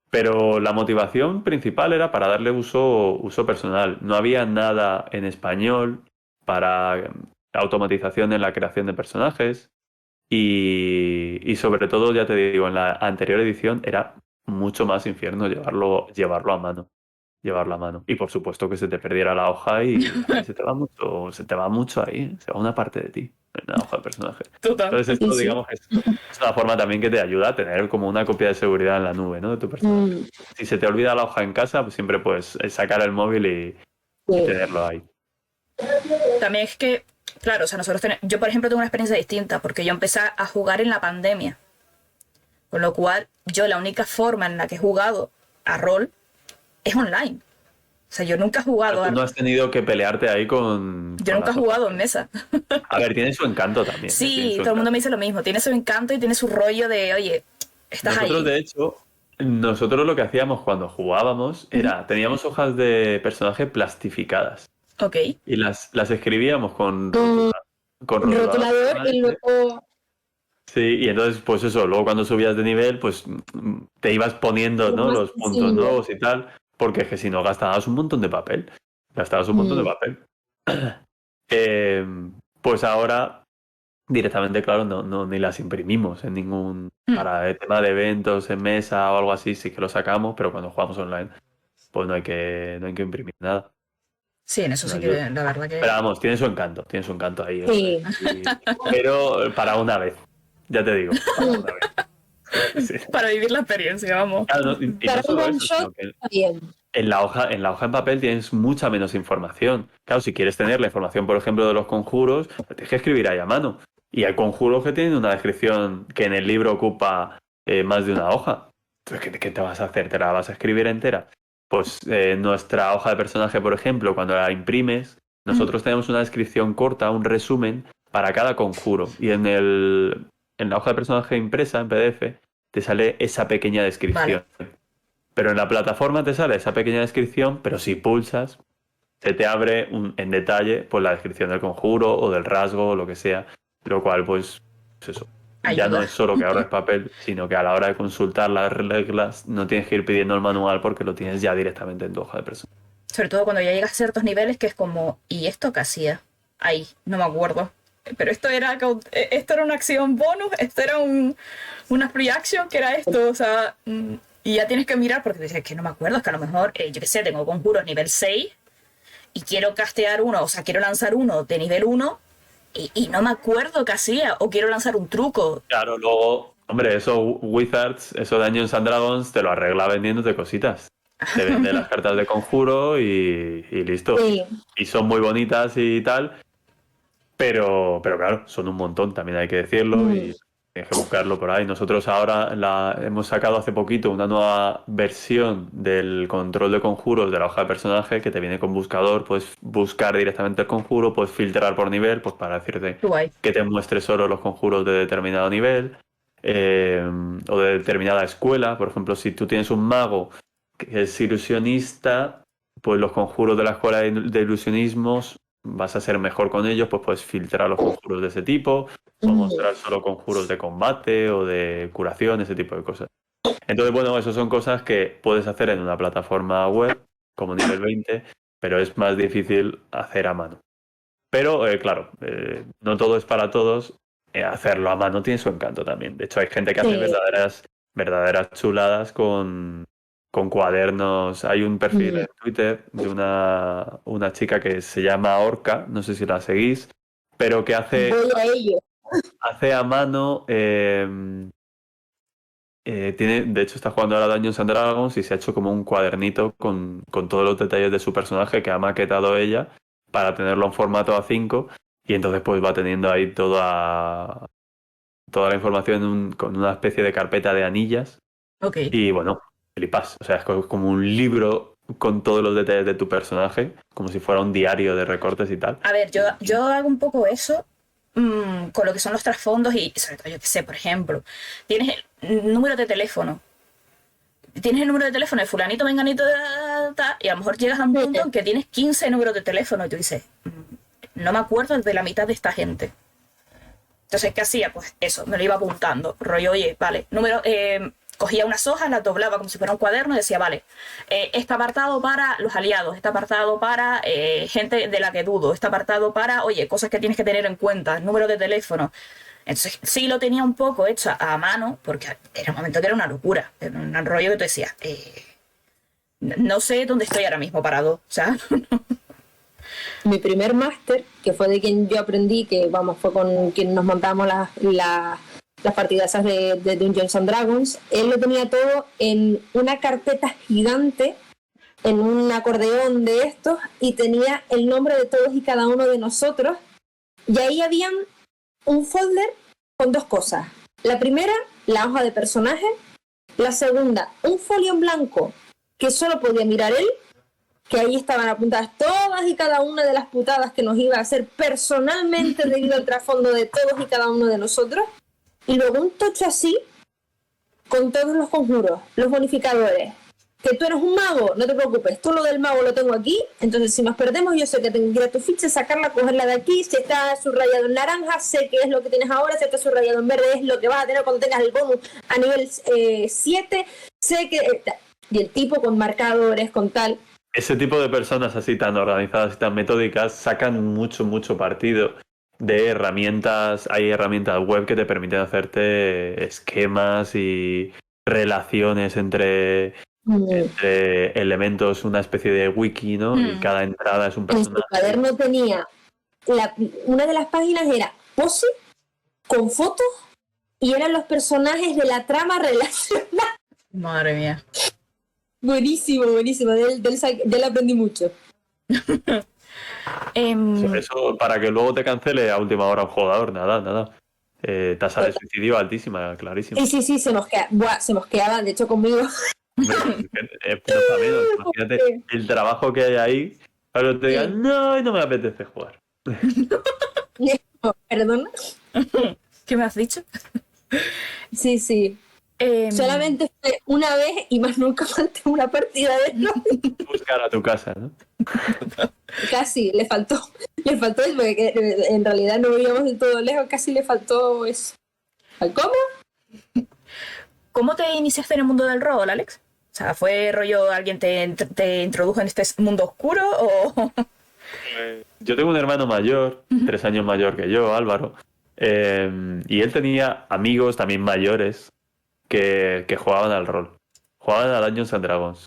Pero la motivación principal era para darle uso personal. No había nada en español para automatización en la creación de personajes y sobre todo, ya te digo, en la anterior edición era mucho más infierno llevarlo a mano. Llevarlo a mano. Y por supuesto que se te perdiera la hoja y se te va mucho ahí, se va una parte de ti en la hoja de personaje. Total. Entonces esto, digamos, es una forma también que te ayuda a tener como una copia de seguridad en la nube, ¿no? De tu personaje. Si se te olvida la hoja en casa, pues siempre puedes sacar el móvil y tenerlo ahí. También es que, claro, o sea, yo por ejemplo tengo una experiencia distinta porque yo empecé a jugar en la pandemia. Con lo cual, yo la única forma en la que he jugado a rol es online. O sea, yo nunca he jugado Tú no has tenido que pelearte ahí con... Yo nunca he jugado en mesa. A ver, tiene su encanto también. Sí, todo el mundo me dice lo mismo. Tiene su encanto y tiene su rollo de, oye, estás ahí. Nosotros, de hecho, lo que hacíamos cuando jugábamos era, teníamos hojas de personaje plastificadas. Ok. Y las escribíamos con rotulador y luego... Sí, y entonces, pues eso, luego cuando subías de nivel, pues te ibas poniendo, ¿no? Los puntos nuevos y tal, porque es que si no gastabas un montón de papel. Pues ahora directamente, claro, no ni las imprimimos en ningún... Para el tema de eventos en mesa o algo así, sí que lo sacamos, pero cuando jugamos online, pues no hay que imprimir nada. Sí, en eso sí que la verdad que... Pero vamos, tiene su encanto ahí. Sí. Pero para una vez. Ya te digo, para una vez. Sí. Para vivir la experiencia, vamos. Claro, y no solo eso, sino que en la hoja en papel tienes mucha menos información. Claro, si quieres tener la información, por ejemplo, de los conjuros, pues tienes que escribir ahí a mano. Y hay conjuros que tienen una descripción que en el libro ocupa más de una hoja. Entonces, ¿qué te vas a hacer? ¿Te la vas a escribir entera? Pues nuestra hoja de personaje, por ejemplo, cuando la imprimes, nosotros tenemos una descripción corta, un resumen para cada conjuro. Y en la hoja de personaje impresa, en PDF, te sale esa pequeña descripción. Vale. Pero en la plataforma te sale esa pequeña descripción, pero si pulsas, se te abre en detalle pues, la descripción del conjuro o del rasgo o lo que sea. Lo cual, pues eso. Ayuda. Ya no es solo que ahorres papel, sino que a la hora de consultar las reglas no tienes que ir pidiendo el manual porque lo tienes ya directamente en tu hoja de personaje. Sobre todo cuando ya llegas a ciertos niveles que es como, ¿y esto qué hacía? Ahí, no me acuerdo. Pero esto era una acción bonus, esto era una free action, que era esto, o sea, y ya tienes que mirar porque dices que no me acuerdo, es que a lo mejor, yo qué sé, tengo conjuros nivel 6 y quiero castear uno, o sea, quiero lanzar uno de nivel 1 y no me acuerdo qué hacía, o quiero lanzar un truco. Claro, luego, hombre, eso Wizards, eso Dungeons and Dragons te lo arregla vendiéndote cositas. te vende las cartas de conjuro y listo. Sí. Y son muy bonitas y tal, pero claro, son un montón, también hay que decirlo, y tienes que buscarlo por ahí. Nosotros ahora hemos sacado hace poquito una nueva versión del control de conjuros de la hoja de personaje que te viene con buscador, puedes buscar directamente el conjuro, puedes filtrar por nivel, pues para decirte Qué guay. que te muestre solo los conjuros de determinado nivel o de determinada escuela. Por ejemplo, si tú tienes un mago que es ilusionista, pues los conjuros de la escuela de ilusionismos vas a ser mejor con ellos, pues puedes filtrar los conjuros de ese tipo o mostrar solo conjuros de combate o de curación, ese tipo de cosas. Entonces, bueno, eso son cosas que puedes hacer en una plataforma web como nivel 20, pero es más difícil hacer a mano. Pero, claro, no todo es para todos. Hacerlo a mano tiene su encanto también. De hecho, hay gente que hace Sí. verdaderas chuladas con cuadernos. Hay un perfil en Twitter de una chica que se llama Orca, no sé si la seguís, pero que Voy a ello. hace a mano. De hecho, está jugando ahora Dungeons and Dragons y se ha hecho como un cuadernito con todos los detalles de su personaje que ha maquetado ella para tenerlo en formato A5 y entonces pues va teniendo ahí toda la información con una especie de carpeta de anillas Ok. y bueno, flipas. O sea, es como un libro con todos los detalles de tu personaje, como si fuera un diario de recortes y tal. A ver, yo hago un poco eso con lo que son los trasfondos y sobre todo, yo qué sé, por ejemplo, tienes el número de teléfono. Tienes el número de teléfono de fulanito, menganito, y a lo mejor llegas a un punto en que tienes 15 números de teléfono y tú dices, no me acuerdo de la mitad de esta gente. Entonces, ¿qué hacía? Pues eso, me lo iba apuntando. Rollo, oye, vale, cogía unas hojas, las doblaba como si fuera un cuaderno y decía, vale, este apartado para los aliados, este apartado para gente de la que dudo, este apartado para, oye, cosas que tienes que tener en cuenta, número de teléfono. Entonces, sí lo tenía un poco hecho a mano, porque era un momento que era una locura, era un rollo que tú decías, no sé dónde estoy ahora mismo parado, o sea, Mi primer máster, que fue de quien yo aprendí, que vamos, fue con quien nos montamos las partidas esas de Dungeons and Dragons, él lo tenía todo en una carpeta gigante, en un acordeón de estos, y tenía el nombre de todos y cada uno de nosotros, y ahí habían un folder con dos cosas. La primera, la hoja de personaje. La segunda, un folio en blanco que solo podía mirar él, que ahí estaban apuntadas todas y cada una de las putadas que nos iba a hacer personalmente debido al trasfondo de todos y cada uno de nosotros. Y luego un tocho así, con todos los conjuros, los bonificadores. Que tú eres un mago, no te preocupes, tú lo del mago lo tengo aquí, entonces si nos perdemos yo sé que tengo que ir a tu ficha, sacarla, cogerla de aquí, si está subrayado en naranja, sé que es lo que tienes ahora, si está subrayado en verde es lo que vas a tener cuando tengas el bonus a nivel 7, sé que... Y el tipo con marcadores, con tal... Ese tipo de personas así tan organizadas y tan metódicas sacan mucho partido de herramientas. Hay herramientas web que te permiten hacerte esquemas y relaciones entre elementos, una especie de wiki, ¿no? Y cada entrada es un En su personaje. cuaderno tenía... una de las páginas era pose, con fotos, y eran los personajes de la trama relacionada. madre mía. Buenísimo. De él aprendí mucho. Eso para que luego te cancele a última hora un jugador, nada. Tasa de suicidio altísima, clarísimo. Sí, se mosqueaba, de hecho conmigo. Pero también, imagínate el trabajo que hay ahí, para que te digan, no me apetece jugar. Perdona. ¿Qué me has dicho? Sí. Solamente fue una vez y más nunca falté una partida de él. Buscar a tu casa, ¿no? Casi, le faltó eso, porque en realidad no vivíamos del todo lejos, casi le faltó eso. ¿Cómo? ¿Cómo te iniciaste en el mundo del rol, Alex? O sea, ¿fue rollo alguien te introdujo en este mundo oscuro o...? Yo tengo un hermano mayor, 3 años mayor que yo, Álvaro, y él tenía amigos también mayores que jugaban al rol. Jugaban a Dungeons and Dragons.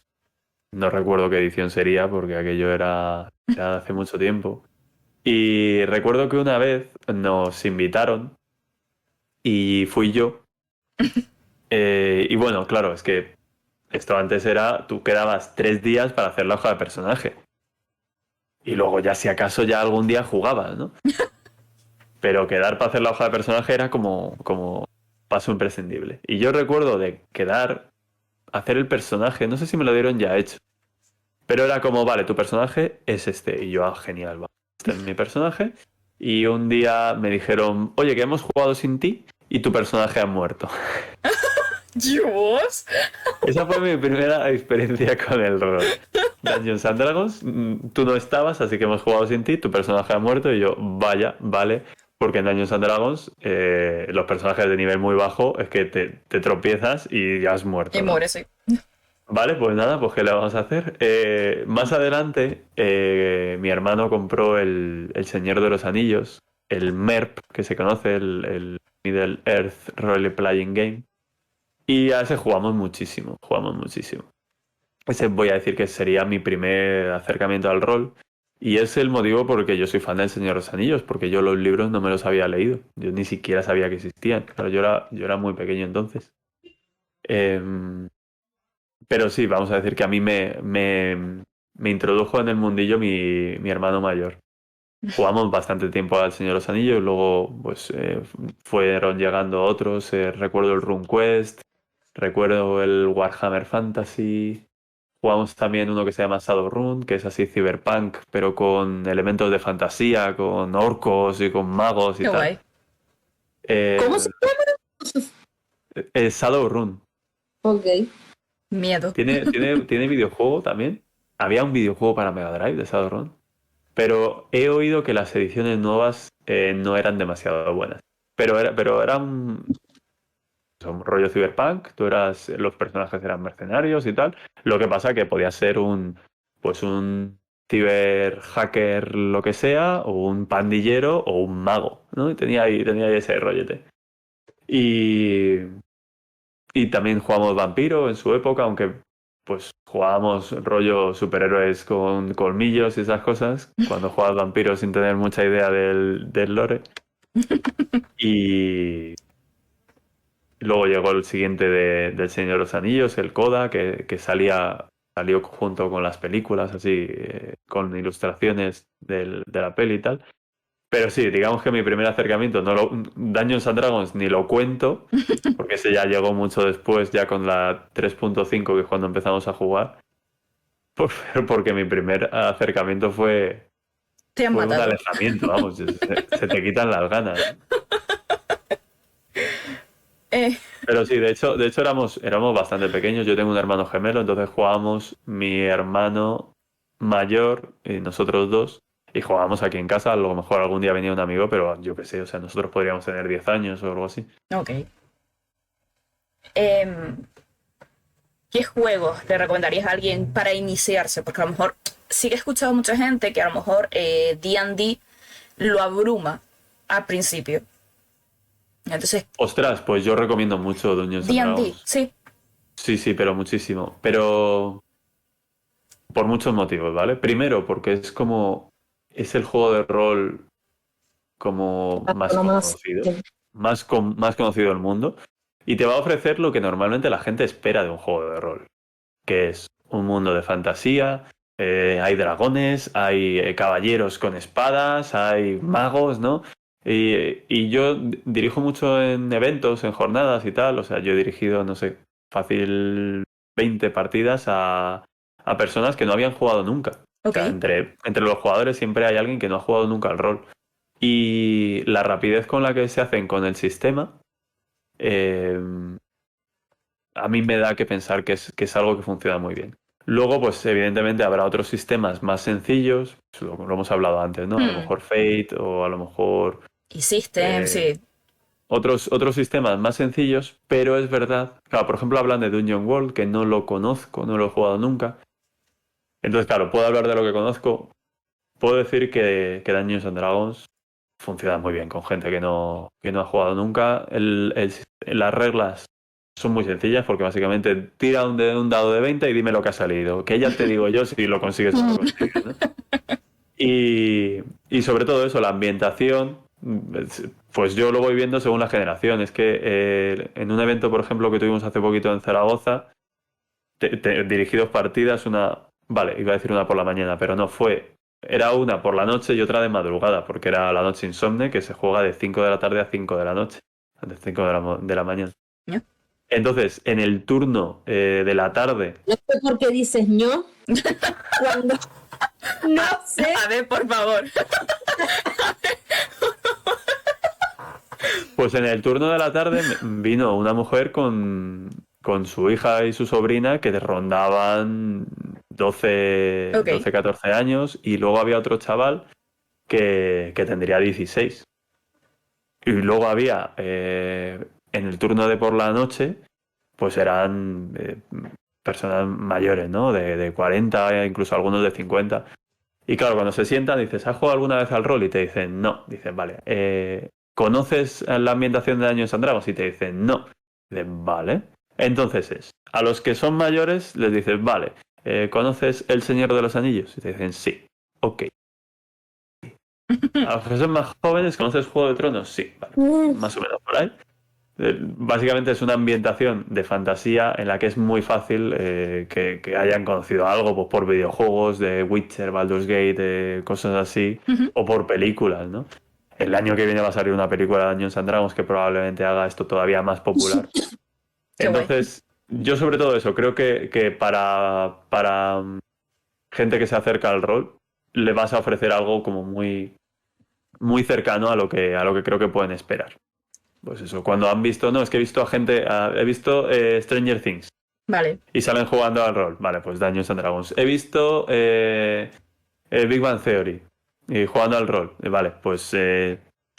No recuerdo qué edición sería porque aquello era hace mucho tiempo. Y recuerdo que una vez nos invitaron y fui yo. Y bueno, claro, es que Esto antes era, tú quedabas 3 días para hacer la hoja de personaje. Y luego ya si acaso ya algún día jugabas, ¿no? Pero quedar para hacer la hoja de personaje era como paso imprescindible. Y yo recuerdo de quedar, hacer el personaje, no sé si me lo dieron ya hecho, pero era como, vale, tu personaje es este. Y yo, genial, va, este es mi personaje. Y un día me dijeron, oye, que hemos jugado sin ti y tu personaje ha muerto. Dios. Esa fue mi primera experiencia con el rol. Dungeons and Dragons, tú no estabas, así que hemos jugado sin ti, tu personaje ha muerto y yo, vaya, vale, porque en Dungeons and Dragons los personajes de nivel muy bajo es que te tropiezas y ya has muerto. Y ¿no? muere, sí. Vale, pues nada, pues ¿qué le vamos a hacer? Más adelante, mi hermano compró el Señor de los Anillos, el MERP, que se conoce, el Middle Earth Role Playing Game. Y a ese jugamos muchísimo, jugamos muchísimo. Ese voy a decir que sería mi primer acercamiento al rol. Y es el motivo por el que yo soy fan del Señor de los Anillos, porque yo los libros no me los había leído. Yo ni siquiera sabía que existían. Claro, yo era muy pequeño entonces. Pero sí, vamos a decir que a mí me introdujo en el mundillo mi hermano mayor. Jugamos bastante tiempo al Señor de los Anillos, luego pues fueron llegando otros. Recuerdo el RuneQuest, recuerdo el Warhammer Fantasy. Jugamos también uno que se llama Shadowrun, que es así cyberpunk, pero con elementos de fantasía, con orcos y con magos y Qué tal. guay. ¿Cómo se Shadowrun. Ok. Miedo. ¿Tiene videojuego también? Había un videojuego para Mega Drive de Shadowrun, pero he oído que las ediciones nuevas no eran demasiado buenas. Pero era un rollo cyberpunk, los personajes eran mercenarios y tal. Lo que pasa que podía ser un ciber hacker, lo que sea, o un pandillero o un mago, ¿no? Y tenía ahí ese rollete. Y, y también jugamos vampiro en su época, aunque pues jugábamos rollo superhéroes con colmillos y esas cosas, cuando jugabas vampiro sin tener mucha idea del lore. Y luego llegó el siguiente del Señor de los Anillos, el Coda, que salió junto con las películas, así, con ilustraciones de la peli y tal. Pero sí, digamos que mi primer acercamiento, Dungeons and Dragons ni lo cuento, porque ese ya llegó mucho después, ya con la 3.5, que es cuando empezamos a jugar. Porque mi primer acercamiento fue Te han un matado. alejamiento, vamos, se te quitan las ganas, ¿no? Eh, Pero sí, de hecho éramos bastante pequeños. Yo tengo un hermano gemelo, entonces jugábamos mi hermano mayor y nosotros dos. Y jugábamos aquí en casa. A lo mejor algún día venía un amigo, pero yo qué sé, o sea, nosotros podríamos tener 10 años o algo así. ok. Em, ¿Qué juegos le recomendarías a alguien para iniciarse? Porque a lo mejor sí que he escuchado a mucha gente que a lo mejor D&D lo abruma al principio. Entonces, Ostras, pues yo recomiendo mucho Dungeons and D&D, Dragons. sí. Sí, pero muchísimo. Pero por muchos motivos, ¿vale? Primero, porque es el juego de rol como más No más. conocido, más conocido del mundo. Y te va a ofrecer lo que normalmente la gente espera de un juego de rol, que es un mundo de fantasía, hay dragones, hay caballeros con espadas, hay magos, ¿no? Y yo dirijo mucho en eventos, en jornadas y tal, o sea, yo he dirigido, no sé, fácil 20 partidas a personas que no habían jugado nunca. O Ok. sea, entre los jugadores siempre hay alguien que no ha jugado nunca al rol. Y la rapidez con la que se hacen con el sistema, eh, a mí me da que pensar que es algo que funciona muy bien. Luego, pues evidentemente habrá otros sistemas más sencillos, pues, lo hemos hablado antes, ¿no? A lo mejor Fate o a lo mejor Y System, eh, sí. otros sistemas más sencillos, pero es verdad, claro, por ejemplo hablan de Dungeon World, que no lo conozco, no lo he jugado nunca. Entonces, claro, puedo hablar de lo que conozco. Puedo decir que Dungeons and Dragons funciona muy bien con gente que no ha jugado nunca. Las reglas son muy sencillas porque básicamente tira un dado de 20 y dime lo que ha salido. Que ya te digo yo si lo consigues o no lo consigues, ¿no? Y sobre todo eso, la ambientación, pues yo lo voy viendo según la generación. Es que en un evento, por ejemplo, que tuvimos hace poquito en Zaragoza, dirigidos partidas, vale, iba a decir una por la mañana, pero no, era una por la noche y otra de madrugada, porque era la noche insomne, que se juega de 5 de la tarde a 5 de la noche, de 5 de la mañana. ¿No? Entonces, en el turno de la tarde... No sé por qué dices ño cuando... No sé. A ver, por favor. Pues en el turno de la tarde vino una mujer con su hija y su sobrina que rondaban 12, Ok. 12, 14 años, y luego había otro chaval que tendría 16. Y luego había, en el turno de por la noche, pues eran personas mayores, ¿no? De 40, incluso algunos de 50. Y claro, cuando se sientan, dices, ¿has jugado alguna vez al rol? Y te dicen, no. Dicen, vale, ¿conoces la ambientación de Dungeons and Dragons? Y te dicen, no. Dicen, vale. Entonces a los que son mayores les dices, vale, ¿conoces El Señor de los Anillos? Y te dicen, sí. Ok. A los que son más jóvenes, ¿conoces Juego de Tronos? Sí. Vale, más o menos por ahí. Básicamente es una ambientación de fantasía en la que es muy fácil que hayan conocido algo, pues, por videojuegos de Witcher, Baldur's Gate, cosas así, o por películas, ¿no? El año que viene va a salir una película de Dungeons and Dragons que probablemente haga esto todavía más popular. Qué guay. Entonces, yo sobre todo eso, creo que para gente que se acerca al rol, le vas a ofrecer algo como muy, muy cercano a lo que creo que pueden esperar. Pues eso, cuando han visto, no, es que he visto a gente, he visto Stranger Things Vale. y salen jugando al rol, vale, pues Dungeons and Dragons. He visto Big Bang Theory y jugando al rol, vale, pues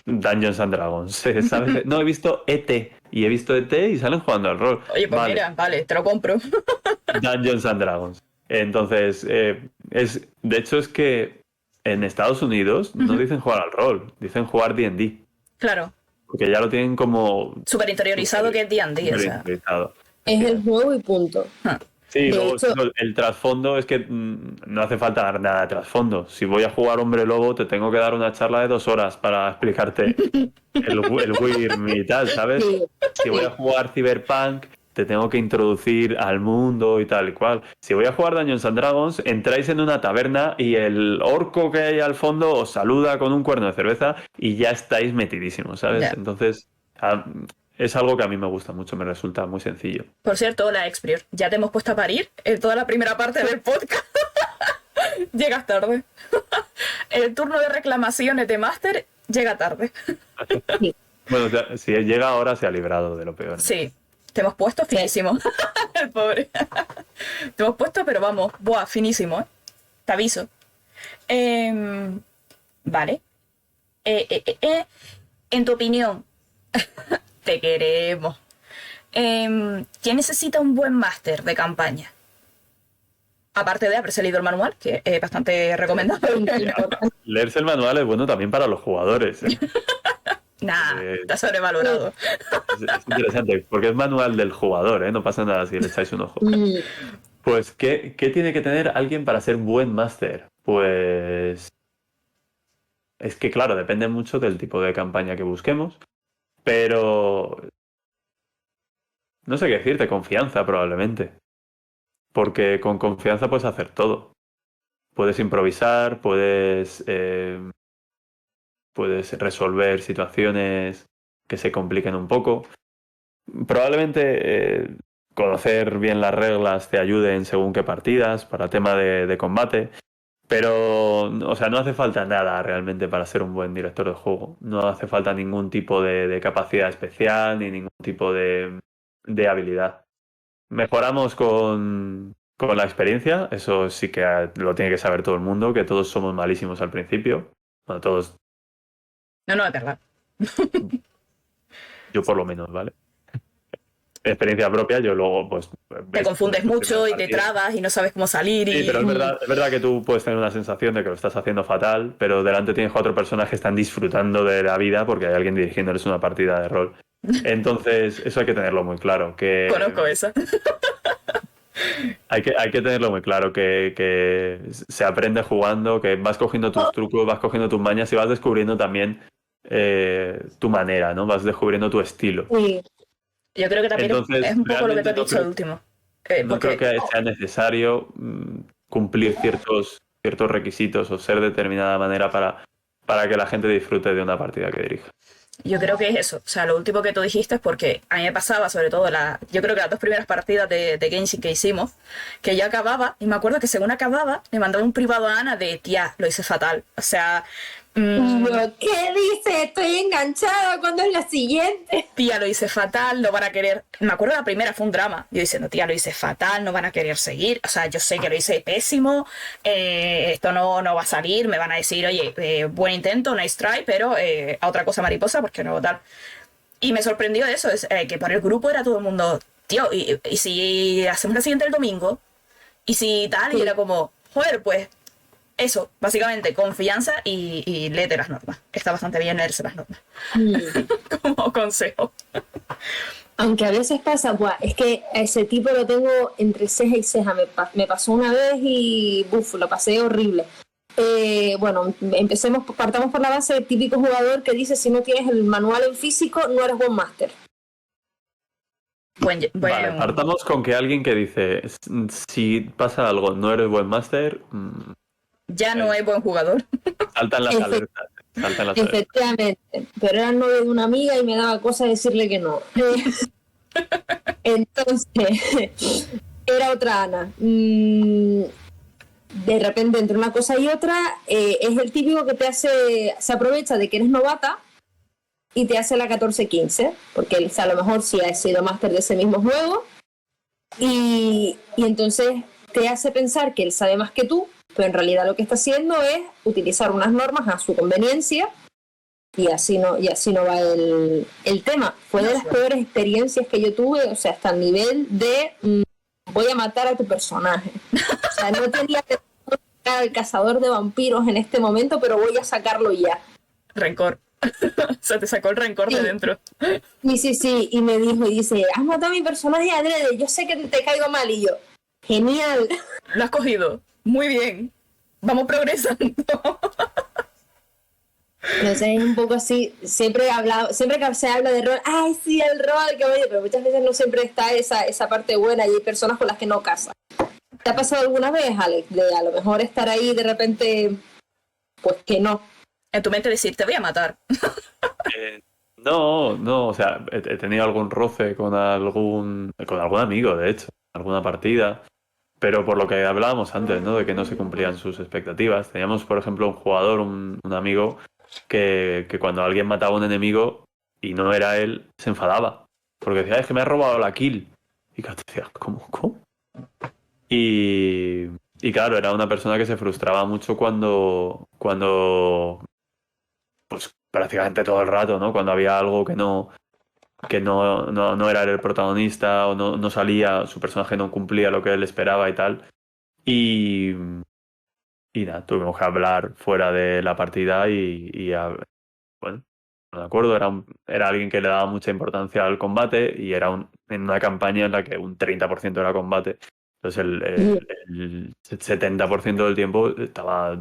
Dungeons and Dragons, ¿sabes? No, he visto ET y he visto ET y salen jugando al rol. Oye, pues vale, mira, vale, te lo compro. Dungeons and Dragons. Entonces, de hecho es que en Estados Unidos no dicen jugar al rol, dicen jugar D&D. Claro. Porque ya lo tienen como... Súper interiorizado que es D&D, o sea. interiorizado. Es el juego y punto. Sí, De luego hecho- el trasfondo es que no hace falta dar nada de trasfondo. Si voy a jugar Hombre Lobo, te tengo que dar una charla de 2 horas para explicarte el Wyrm y tal, ¿sabes? Sí. Si voy a jugar Cyberpunk, te tengo que introducir al mundo y tal y cual. Si voy a jugar Dungeons and Dragons, entráis en una taberna y el orco que hay al fondo os saluda con un cuerno de cerveza y ya estáis metidísimos, ¿sabes? Ya. Entonces, es algo que a mí me gusta mucho, me resulta muy sencillo. Por cierto, hola Exprior, ya te hemos puesto a parir en toda la primera parte del podcast. Llegas tarde. El turno de reclamaciones de Master llega tarde. Bueno, si llega ahora se ha librado de lo peor. Sí, te hemos puesto finísimo. El pobre. Te hemos puesto, pero vamos, buah, finísimo, ¿eh? Te aviso. Vale. En tu opinión, te queremos. ¿Quién necesita un buen máster de campaña? Aparte de haberse leído el manual, que es bastante recomendable. Leerse el manual es bueno también para los jugadores. Nah, está sobrevalorado. Es interesante, porque es manual del jugador, ¿eh? No pasa nada si le echáis un ojo. Pues, ¿qué tiene que tener alguien para ser buen máster? Pues... Es que, claro, depende mucho del tipo de campaña que busquemos, pero... No sé qué decirte, confianza probablemente. Porque con confianza puedes hacer todo. Puedes improvisar, puedes resolver situaciones que se compliquen un poco. Probablemente conocer bien las reglas te ayude en según qué partidas, para tema de combate. Pero, o sea, no hace falta nada realmente para ser un buen director de juego. No hace falta ningún tipo de capacidad especial ni ningún tipo de habilidad. Mejoramos con la experiencia, eso sí que lo tiene que saber todo el mundo, que todos somos malísimos al principio. Bueno, todos, No, es verdad. yo por lo menos, ¿vale? Experiencia propia, yo luego, pues... Te confundes mucho y te trabas y no sabes cómo salir. Sí, Y... pero es verdad que tú puedes tener una sensación de que lo estás haciendo fatal, pero delante tienes 4 personas que están disfrutando de la vida porque hay alguien dirigiéndoles una partida de rol. Entonces, eso hay que tenerlo muy claro. Conozco esa. Hay que tenerlo muy claro, que se aprende jugando, que vas cogiendo tus trucos, vas cogiendo tus mañas y vas descubriendo también tu manera, ¿no? Vas descubriendo tu estilo. Sí. Yo creo que también Entonces, es un poco lo que te he realmente no dicho creo- el último. No creo que sea necesario cumplir ciertos requisitos o ser de determinada manera para que la gente disfrute de una partida que dirija. Yo creo que es eso. O sea, lo último que tú dijiste es porque a mí me pasaba, sobre todo, yo creo que las 2 primeras partidas de Genshin que hicimos, que ya acababa, y me acuerdo que según acababa, me mandaba un privado a Ana de, tía, lo hice fatal. O sea... ¿Qué dice? Estoy enganchada. ¿Cuándo es la siguiente? Tía, lo hice fatal, no van a querer... Me acuerdo la primera fue un drama. Yo diciendo, tía, lo hice fatal, no van a querer seguir. O sea, yo sé que lo hice pésimo, esto no va a salir, me van a decir, oye, buen intento, nice try, pero a otra cosa mariposa, porque no tal. Y me sorprendió eso, que por el grupo era todo el mundo, tío, y si hacemos la siguiente el domingo, y si tal, y era como, joder, pues... Eso, básicamente, confianza y léete las normas. Está bastante bien leerse las normas. Como consejo. Aunque a veces pasa, buah, es que a ese tipo lo tengo entre ceja y ceja. Me pasó una vez y lo pasé horrible. Bueno, partamos por la base del típico jugador que dice si no tienes el manual en físico, no eres buen máster. Vale, partamos con que alguien que dice si pasa algo, no eres buen máster... ya no es buen jugador. Saltan las alertas. Efectivamente, pero era el novio de una amiga y me daba cosa decirle que no. Entonces, era otra Ana. De repente, entre una cosa y otra, es el típico que se aprovecha de que eres novata y te hace la 14-15, porque él a lo mejor sí ha sido máster de ese mismo juego, y entonces te hace pensar que él sabe más que tú, pero en realidad lo que está haciendo es utilizar unas normas a su conveniencia y así no va el tema. Fue de las peores experiencias que yo tuve, o sea, hasta el nivel de voy a matar a tu personaje. O sea, no tenía que sacar al cazador de vampiros en este momento, pero voy a sacarlo ya. Rencor. O sea, te sacó el rencor de dentro. Sí, y me dice, has matado a mi personaje adrede, yo sé que te caigo mal, y yo, genial. Lo has cogido. Muy bien. Vamos progresando. Entonces es un poco así, siempre que se habla de rol, ay sí, el rol, que oye, pero muchas veces no siempre está esa parte buena y hay personas con las que no casas. ¿Te ha pasado alguna vez, Alex, de a lo mejor estar ahí de repente, pues que no? En tu mente decir, te voy a matar. No, o sea, he tenido algún roce con algún amigo, de hecho, alguna partida. Pero por lo que hablábamos antes, ¿no? De que no se cumplían sus expectativas. Teníamos, por ejemplo, un jugador, un amigo, que cuando alguien mataba a un enemigo y no era él, se enfadaba. Porque decía, es que me ha robado la kill. Y claro, te decía, ¿cómo? Y claro, era una persona que se frustraba mucho cuando pues prácticamente todo el rato, ¿no? Cuando había algo que no era el protagonista o no salía, su personaje no cumplía lo que él esperaba y tal. Y nada, tuvimos que hablar fuera de la partida bueno, no me acuerdo, era alguien que le daba mucha importancia al combate y era en una campaña en la que un 30% era combate. Entonces el 70% del tiempo estaba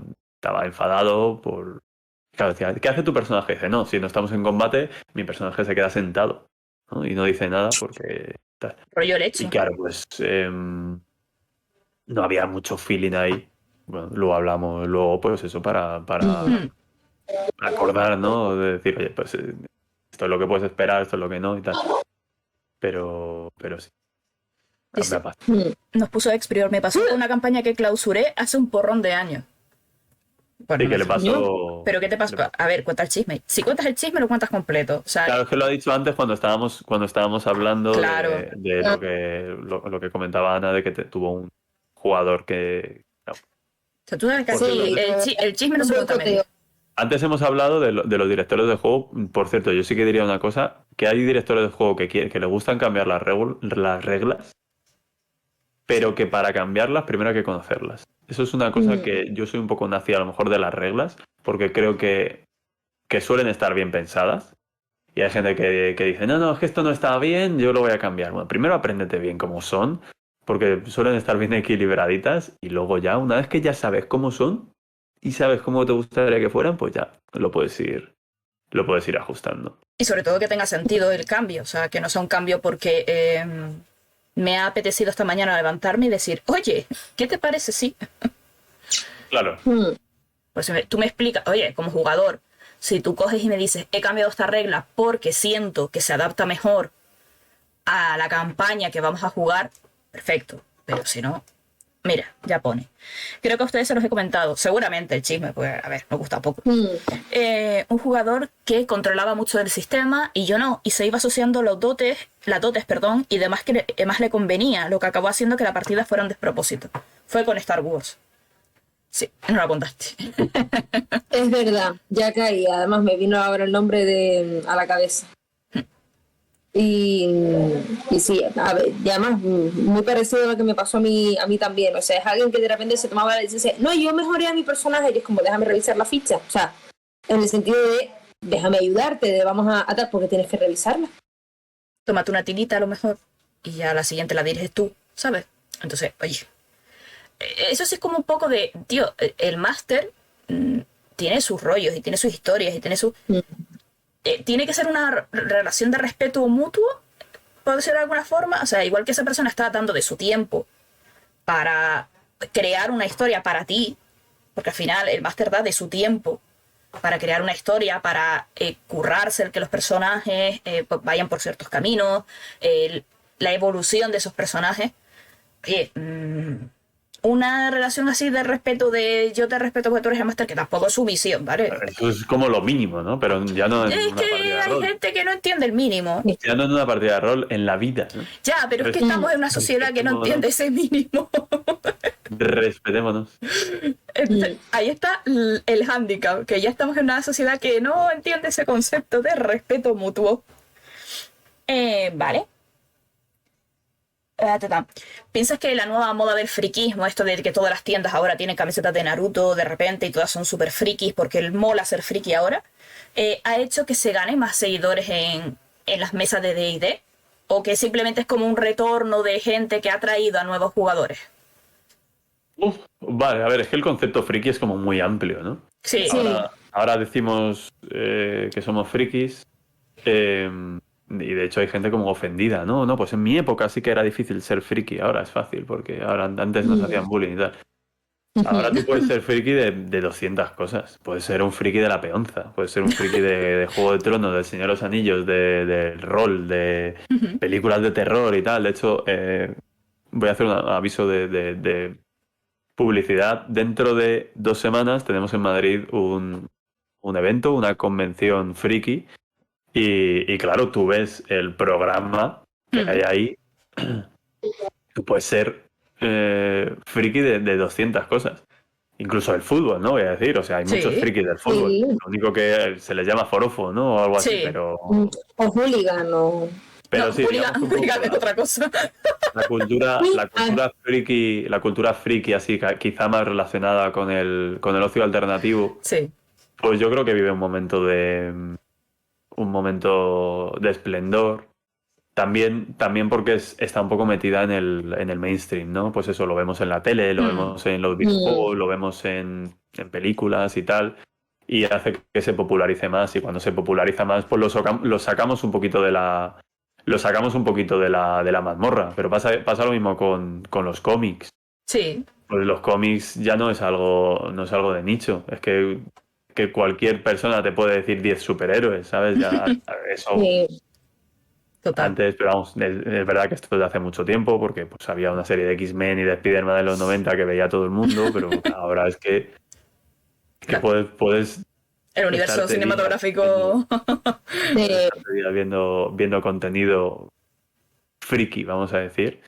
enfadado por... Claro, decía, ¿qué hace tu personaje? Dice, no, si no estamos en combate, mi personaje se queda sentado, ¿no? Y no dice nada porque... Rollo leche. Y claro, pues no había mucho feeling ahí. Bueno, luego hablamos, pues eso, para acordar, ¿no? De decir, oye, pues esto es lo que puedes esperar, esto es lo que no y tal. Pero sí. Dice, nos puso Exprior, me pasó una campaña que clausuré hace un porrón de años. Bueno, ¿y qué le pasó? ¿Pero qué te pasó? A ver, cuenta el chisme. Si cuentas el chisme, lo cuentas completo. O sea, claro, es que lo ha dicho antes cuando estábamos hablando claro. de lo que comentaba Ana, de que tuvo un jugador que... No. O sea, tú sabes que así el chisme no se cuenta medio. Antes hemos hablado de los directores de juego. Por cierto, yo sí que diría una cosa, que hay directores de juego que les gustan cambiar las reglas, pero que para cambiarlas primero hay que conocerlas. Eso es una cosa que yo soy un poco nazi a lo mejor de las reglas, porque creo que suelen estar bien pensadas. Y hay gente que dice, no, es que esto no está bien, yo lo voy a cambiar. Bueno, primero apréndete bien cómo son, porque suelen estar bien equilibraditas, y luego ya, una vez que ya sabes cómo son y sabes cómo te gustaría que fueran, pues ya lo puedes ir ajustando. Y sobre todo que tenga sentido el cambio, o sea, que no sea un cambio porque me ha apetecido esta mañana levantarme y decir, oye, ¿qué te parece si? Claro. Pues tú me explicas, oye, como jugador, si tú coges y me dices, he cambiado esta regla porque siento que se adapta mejor a la campaña que vamos a jugar, perfecto. Pero si no, mira, ya pone. Creo que a ustedes se los he comentado. Seguramente el chisme, pues a ver, me gusta poco. Un jugador que controlaba mucho del sistema y yo no. Y se iba asociando las dotes, y demás que más le convenía, lo que acabó haciendo que la partida fuera un despropósito. Fue con Star Wars. Sí, no lo apuntaste. Es verdad, ya caí. Además me vino ahora el nombre a la cabeza. Y sí, a ver, y además muy parecido a lo que me pasó a mí también. O sea, es alguien que de repente se tomaba la licencia. No, yo mejoré a mi personaje y es como, déjame revisar la ficha. O sea, en el sentido de, déjame ayudarte, vamos a tal, porque tienes que revisarla. Tómate una tirita a lo mejor y ya la siguiente la diriges tú, ¿sabes? Entonces, oye, eso sí es como un poco de, tío, el máster tiene sus rollos y tiene sus historias y tiene su... tiene que ser una relación de respeto mutuo, por decirlo de alguna forma. O sea, igual que esa persona está dando de su tiempo para crear una historia para ti, porque al final el máster da de su tiempo para crear una historia, para currarse el que los personajes vayan por ciertos caminos, la evolución de esos personajes. Oye, una relación así de respeto, de yo te respeto porque tú eres el máster, que tampoco es su misión, ¿vale? Eso es como lo mínimo, ¿no? Pero ya no en Es una partida que de hay rol. gente que no entiende el mínimo. Ya no en una partida de rol, en la vida, ¿no? Ya, pero es que estamos en una sociedad que no entiende ese mínimo. Respetémonos. Ahí está el hándicap, que ya estamos en una sociedad que no entiende ese concepto de respeto mutuo. Vale. ¿Piensas que la nueva moda del friquismo, esto de que todas las tiendas ahora tienen camisetas de Naruto de repente y todas son súper frikis porque el mola ser friki ahora, ha hecho que se gane más seguidores en las mesas de D&D? ¿O que simplemente es como un retorno de gente que ha traído a nuevos jugadores? Vale, a ver, es que el concepto friki es como muy amplio, ¿no? Sí. Ahora decimos que somos frikis. Y de hecho hay gente como ofendida, ¿no? No, pues en mi época sí que era difícil ser friki, ahora es fácil, porque ahora antes nos hacían bullying y tal. Ahora tú puedes ser friki de 200 cosas. Puedes ser un friki de la peonza, puedes ser un friki de Juego de Tronos, del Señor de los Anillos, del rol, de películas de terror y tal. De hecho, voy a hacer un aviso de publicidad. Dentro de 2 semanas tenemos en Madrid un evento, una convención friki. Y claro, tú ves el programa que hay ahí, tú puedes ser friki de 200 cosas. Incluso el fútbol, ¿no? Voy a decir, o sea, hay muchos frikis del fútbol. Sí. Lo único que se les llama forofo, ¿no? O algo así, Sí. pero... O hooligan, o... Pero No, sí, digamos un poco hooligan es otra cosa. la cultura friki, así, quizá más relacionada con el ocio alternativo, Sí. pues yo creo que vive un momento de esplendor. También porque está un poco metida en el mainstream, ¿no? Pues eso, lo vemos en la tele, lo vemos en los videojuegos, lo vemos en películas y tal, y hace que se popularice más, y cuando se populariza más, pues lo sacamos un poquito de la mazmorra. Pero pasa lo mismo con los cómics. Sí. Pues los cómics ya no es algo de nicho, es que cualquier persona te puede decir 10 superhéroes, ¿sabes? Ya eso... Sí. Total. Antes, pero vamos, es verdad que esto desde hace mucho tiempo, porque pues había una serie de X-Men y de Spider-Man de los 90 que veía todo el mundo, pero ahora es que Claro. puedes El universo estarte cinematográfico. días viendo contenido friki, vamos a decir,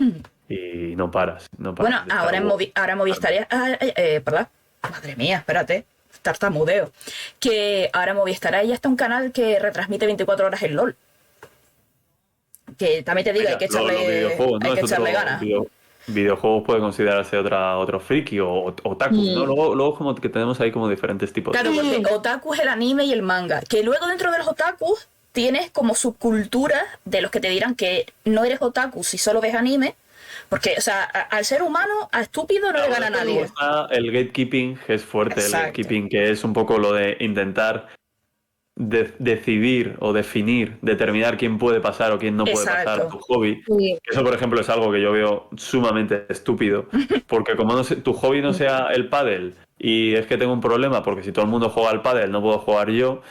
y no paras. Bueno, ahora en Movistar, ¿verdad? Madre mía, espérate, tartamudeo. Que ahora en Movistar ya está un canal que retransmite 24 horas el LOL. Que también te digo, hay que echarle ganas. Videojuegos puede considerarse otro friki o otaku, ¿no? Luego como que tenemos ahí como diferentes tipos. Claro, porque otaku es el anime y el manga. Que luego dentro de los otakus tienes como subculturas de los que te dirán que no eres otaku si solo ves anime. Porque, o sea, al ser humano, a estúpido no le gana a nadie. El gatekeeping es fuerte. Exacto. El gatekeeping, que es un poco lo de intentar decidir o determinar quién puede pasar o quién no puede pasar a tu hobby. Sí. Eso, por ejemplo, es algo que yo veo sumamente estúpido, porque como tu hobby no sea el pádel y es que tengo un problema porque si todo el mundo juega al pádel no puedo jugar yo,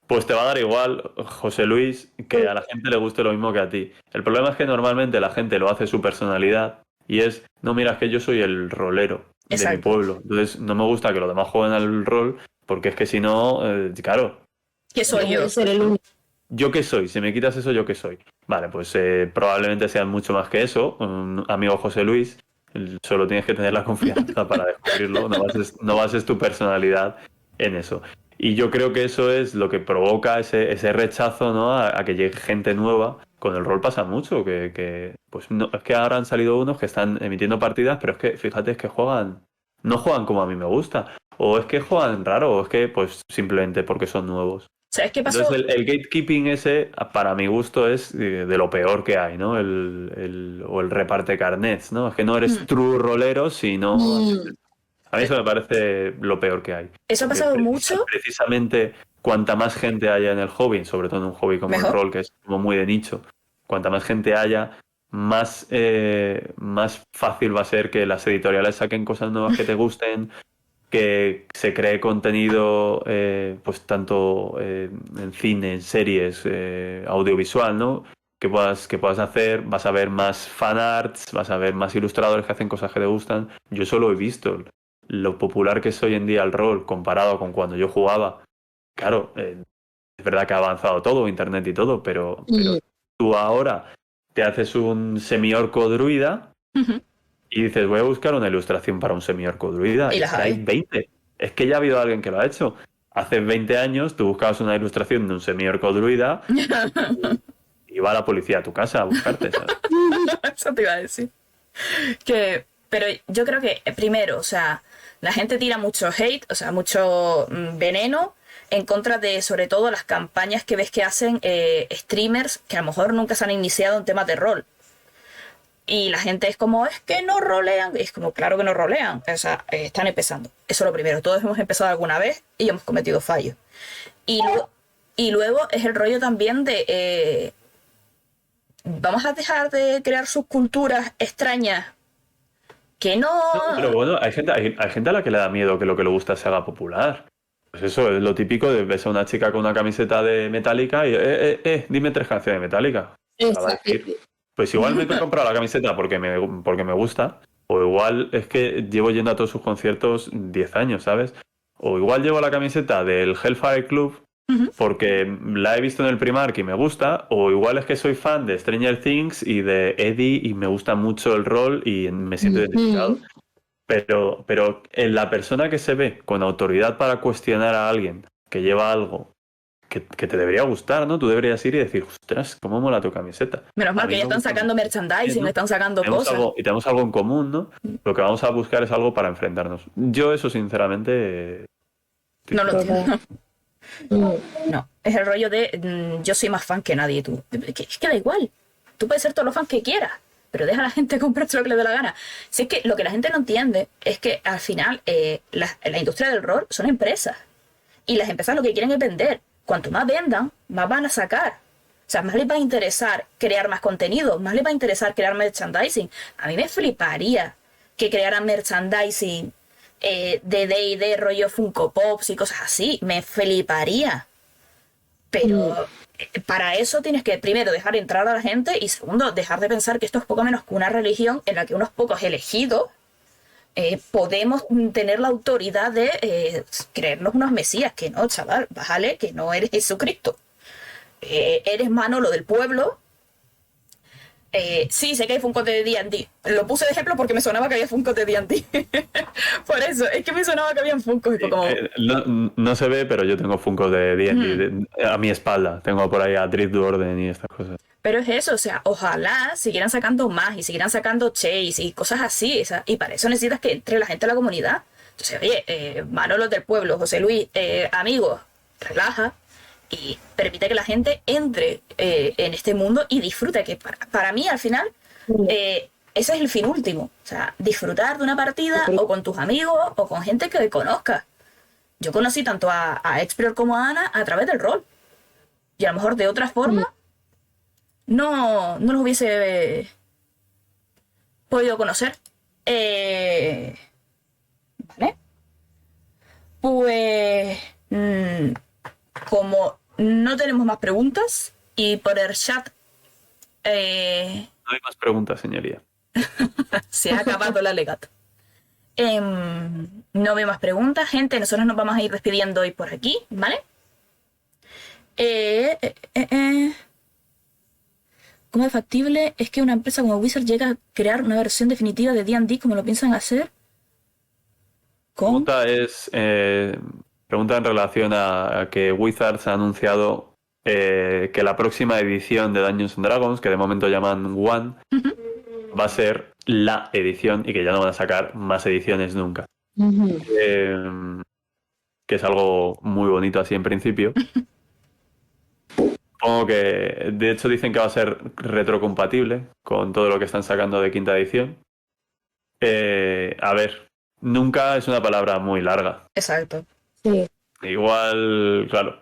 pues te va a dar igual, José Luis, que a la gente le guste lo mismo que a ti. El problema es que normalmente la gente lo hace su personalidad y es, no, mira, es que yo soy el rolero de mi pueblo. Entonces no me gusta que los demás jueguen al rol porque es que si no, claro. ¿Qué soy yo? Ser el único. ¿Yo qué soy? Si me quitas eso, ¿yo qué soy? Vale, pues probablemente sean mucho más que eso. Amigo José Luis, solo tienes que tener la confianza para descubrirlo. No bases tu personalidad en eso. Y yo creo que eso es lo que provoca ese rechazo, ¿no? A que llegue gente nueva. Con el rol pasa mucho, pues no, es que ahora han salido unos que están emitiendo partidas, pero es que, fíjate, es que no juegan como a mí me gusta. O es que juegan raro, o es que, pues, simplemente porque son nuevos. ¿Sabes qué pasó? Entonces el gatekeeping ese, para mi gusto, es de lo peor que hay, ¿no? O el reparte carnets, ¿no? Es que no eres true rolero, sino... A mí eso me parece lo peor que hay. Eso ha pasado mucho. Precisamente, cuanta más gente haya en el hobby, sobre todo en un hobby como el rol, que es como muy de nicho, cuanta más gente haya, más fácil va a ser que las editoriales saquen cosas nuevas que te gusten, que se cree contenido, pues tanto en cine, en series, audiovisual, ¿no? Que puedas hacer, vas a ver más fanarts, vas a ver más ilustradores que hacen cosas que te gustan. Yo eso lo he visto. Lo popular que es hoy en día el rol comparado con cuando yo jugaba. Claro, es verdad que ha avanzado todo, internet y todo, pero tú ahora te haces un semi-orco druida y dices, voy a buscar una ilustración para un semi-orco druida. Y las hay 20. Es que ya ha habido alguien que lo ha hecho. Hace 20 años tú buscabas una ilustración de un semi-orco druida y va la policía a tu casa a buscarte, ¿sabes? Eso te iba a decir. Pero yo creo que, primero, o sea, la gente tira mucho hate, o sea, mucho veneno en contra de, sobre todo, las campañas que ves que hacen streamers que a lo mejor nunca se han iniciado en temas de rol. Y la gente es como, es que no rolean. Y es como, claro que no rolean. O sea, están empezando. Eso es lo primero. Todos hemos empezado alguna vez y hemos cometido fallos. Y luego es el rollo también de... vamos a dejar de crear subculturas extrañas que no... Pero bueno, hay gente a la que le da miedo que lo que le gusta se haga popular. Pues eso es lo típico de ves a una chica con una camiseta de Metallica y dime 3 canciones de Metallica. Pues igual me he comprado la camiseta porque me gusta, o igual es que llevo yendo a todos sus conciertos 10 años, ¿sabes? O igual llevo la camiseta del Hellfire Club porque la he visto en el Primark y me gusta, o igual es que soy fan de Stranger Things y de Eddie y me gusta mucho el rol y me siento identificado. Pero en la persona que se ve con autoridad para cuestionar a alguien que lleva algo que te debería gustar, ¿no? Tú deberías ir y decir, ostras, cómo mola tu camiseta. Menos mal que ya están sacando merchandising, ¿no? están sacando cosas. Y tenemos algo en común, ¿no? Lo que vamos a buscar es algo para enfrentarnos. Yo eso, sinceramente... no lo entiendo. No, es el rollo de yo soy más fan que nadie, tú. Es que da igual. Tú puedes ser todos los fans que quieras, pero deja a la gente comprarse lo que le dé la gana. Si es que lo que la gente no entiende es que al final la industria del rol son empresas. Y las empresas lo que quieren es vender. Cuanto más vendan, más van a sacar. O sea, más les va a interesar crear más contenido, más les va a interesar crear merchandising. A mí me fliparía que crearan merchandising de D&D, rollo Funko Pops y cosas así. Me fliparía. Pero para eso tienes que, primero, dejar entrar a la gente y, segundo, dejar de pensar que esto es poco menos que una religión en la que unos pocos elegidos podemos tener la autoridad de creernos unos mesías. Que no, chaval, bájale, que no eres Jesucristo. Eres Manolo del pueblo. Sí, sé que hay Funkos de D&D. Lo puse de ejemplo porque me sonaba que había Funkos de D&D. Por eso, es que me sonaba que habían Funkos. Como... no se ve, pero yo tengo Funkos de D&D a mi espalda. Tengo por ahí a Drift Orden y estas cosas. Pero es eso, o sea, ojalá siguieran sacando más y siguieran sacando Chase y cosas así. O sea, y para eso necesitas que entre la gente a la comunidad. Entonces, oye, Manolo del pueblo, José Luis, amigos, relaja. Y permite que la gente entre en este mundo y disfrute, que para mí al final ese es el fin último, o sea, disfrutar de una partida o con tus amigos o con gente que conozcas. yo conocí tanto a Exprior como a Ana a través del rol. Y a lo mejor de otra forma no los hubiese podido conocer. Vale. Pues como no tenemos más preguntas y por el chat No hay más preguntas, señoría. se ha acabado la legata. No veo más preguntas, gente. Nosotros nos vamos a ir despidiendo hoy por aquí, ¿vale? ¿Cómo es factible es que una empresa como Wizard llegue a crear una versión definitiva de D&D como lo piensan hacer? Pregunta en relación a que Wizards ha anunciado que la próxima edición de Dungeons and Dragons, que de momento llaman One, va a ser la edición y que ya no van a sacar más ediciones nunca. Que es algo muy bonito así en principio. Supongo que, de hecho, dicen que va a ser retrocompatible con todo lo que están sacando de quinta edición. A ver, nunca es una palabra muy larga. Exacto. Sí. Igual, claro,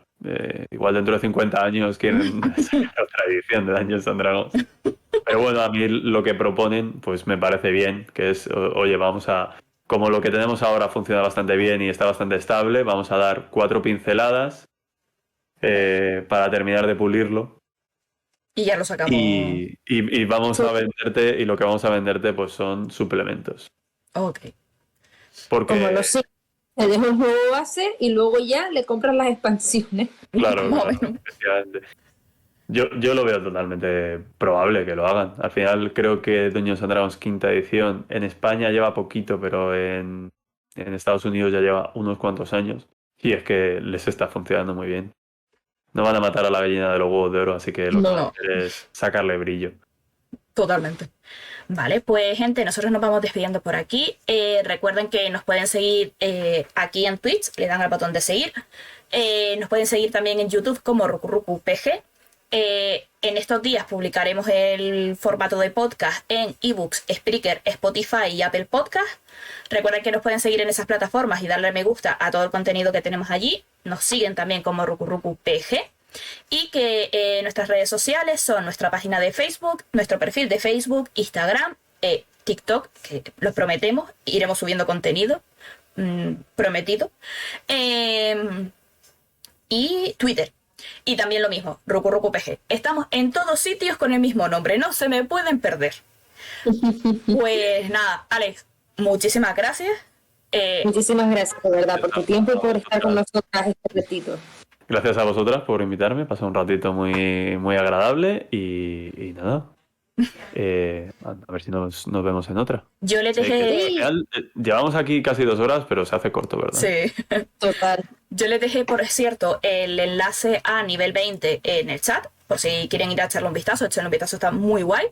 igual dentro de 50 años quieren sacar otra edición de Dungeons and Dragons. Pero bueno, a mí lo que proponen, pues me parece bien, que es, oye, vamos a... Como lo que tenemos ahora funciona bastante bien y está bastante estable, vamos a dar 4 pinceladas para terminar de pulirlo. Y ya lo sacamos. Y vamos a venderte, y lo que vamos a venderte pues son suplementos. Ok. Porque, Como lo sé, te dejo el juego base y luego ya le compras las expansiones. claro, Más o claro, menos. efectivamente. Yo lo veo totalmente probable que lo hagan. Al final creo que Dungeons and Dragons quinta edición en España lleva poquito, pero en Estados Unidos ya lleva unos cuantos años. Y es que les está funcionando muy bien. No van a matar a la gallina de los huevos de oro, así que lo que van a hacer es sacarle brillo. Totalmente. Vale, pues gente, nosotros nos vamos despidiendo por aquí. Recuerden que nos pueden seguir aquí en Twitch, le dan al botón de seguir. Nos pueden seguir también en YouTube como RukuRukuPG. En estos días publicaremos el formato de podcast en ebooks, Spreaker, Spotify y Apple Podcast. Recuerden que nos pueden seguir en esas plataformas y darle me gusta a todo el contenido que tenemos allí. Nos siguen también como RukuRukuPG. Y que nuestras redes sociales son nuestra página de Facebook, nuestro perfil de Facebook, Instagram, TikTok, que lo prometemos, iremos subiendo contenido, prometido, y Twitter. Y también lo mismo, RukuRukuPG. Estamos en todos sitios con el mismo nombre, no se me pueden perder. Pues nada, Alex, muchísimas gracias. Muchísimas gracias, de verdad, por tu tiempo y por estar con nosotras este ratito. Gracias a vosotras por invitarme, pasé un ratito muy, muy agradable y nada. A ver si nos vemos en otra. Yo le Sí, que dejé... al final, llevamos aquí casi 2 horas, pero se hace corto, ¿verdad? Sí. Total. Yo les dejé, por cierto, el enlace a nivel 20 en el chat, por si quieren ir a echarle un vistazo. Echarle un vistazo, está muy guay.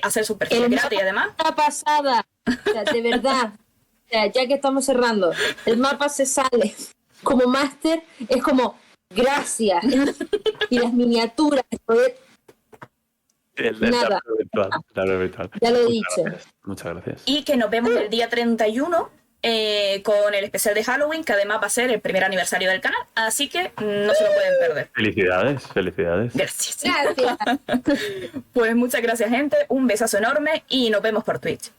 Hacer su perfil gratis, además. Una pasada, o sea, de verdad. O sea, ya que estamos cerrando, el mapa se sale como máster, es como gracias. Y las miniaturas, nada. Tablero virtual. Ya lo he dicho. Muchas gracias. Y que nos vemos el día 31 con el especial de Halloween, que además va a ser el primer aniversario del canal, así que no se lo pueden perder. Felicidades, felicidades. Gracias. Gracias. Pues muchas gracias, gente. Un besazo enorme y nos vemos por Twitch.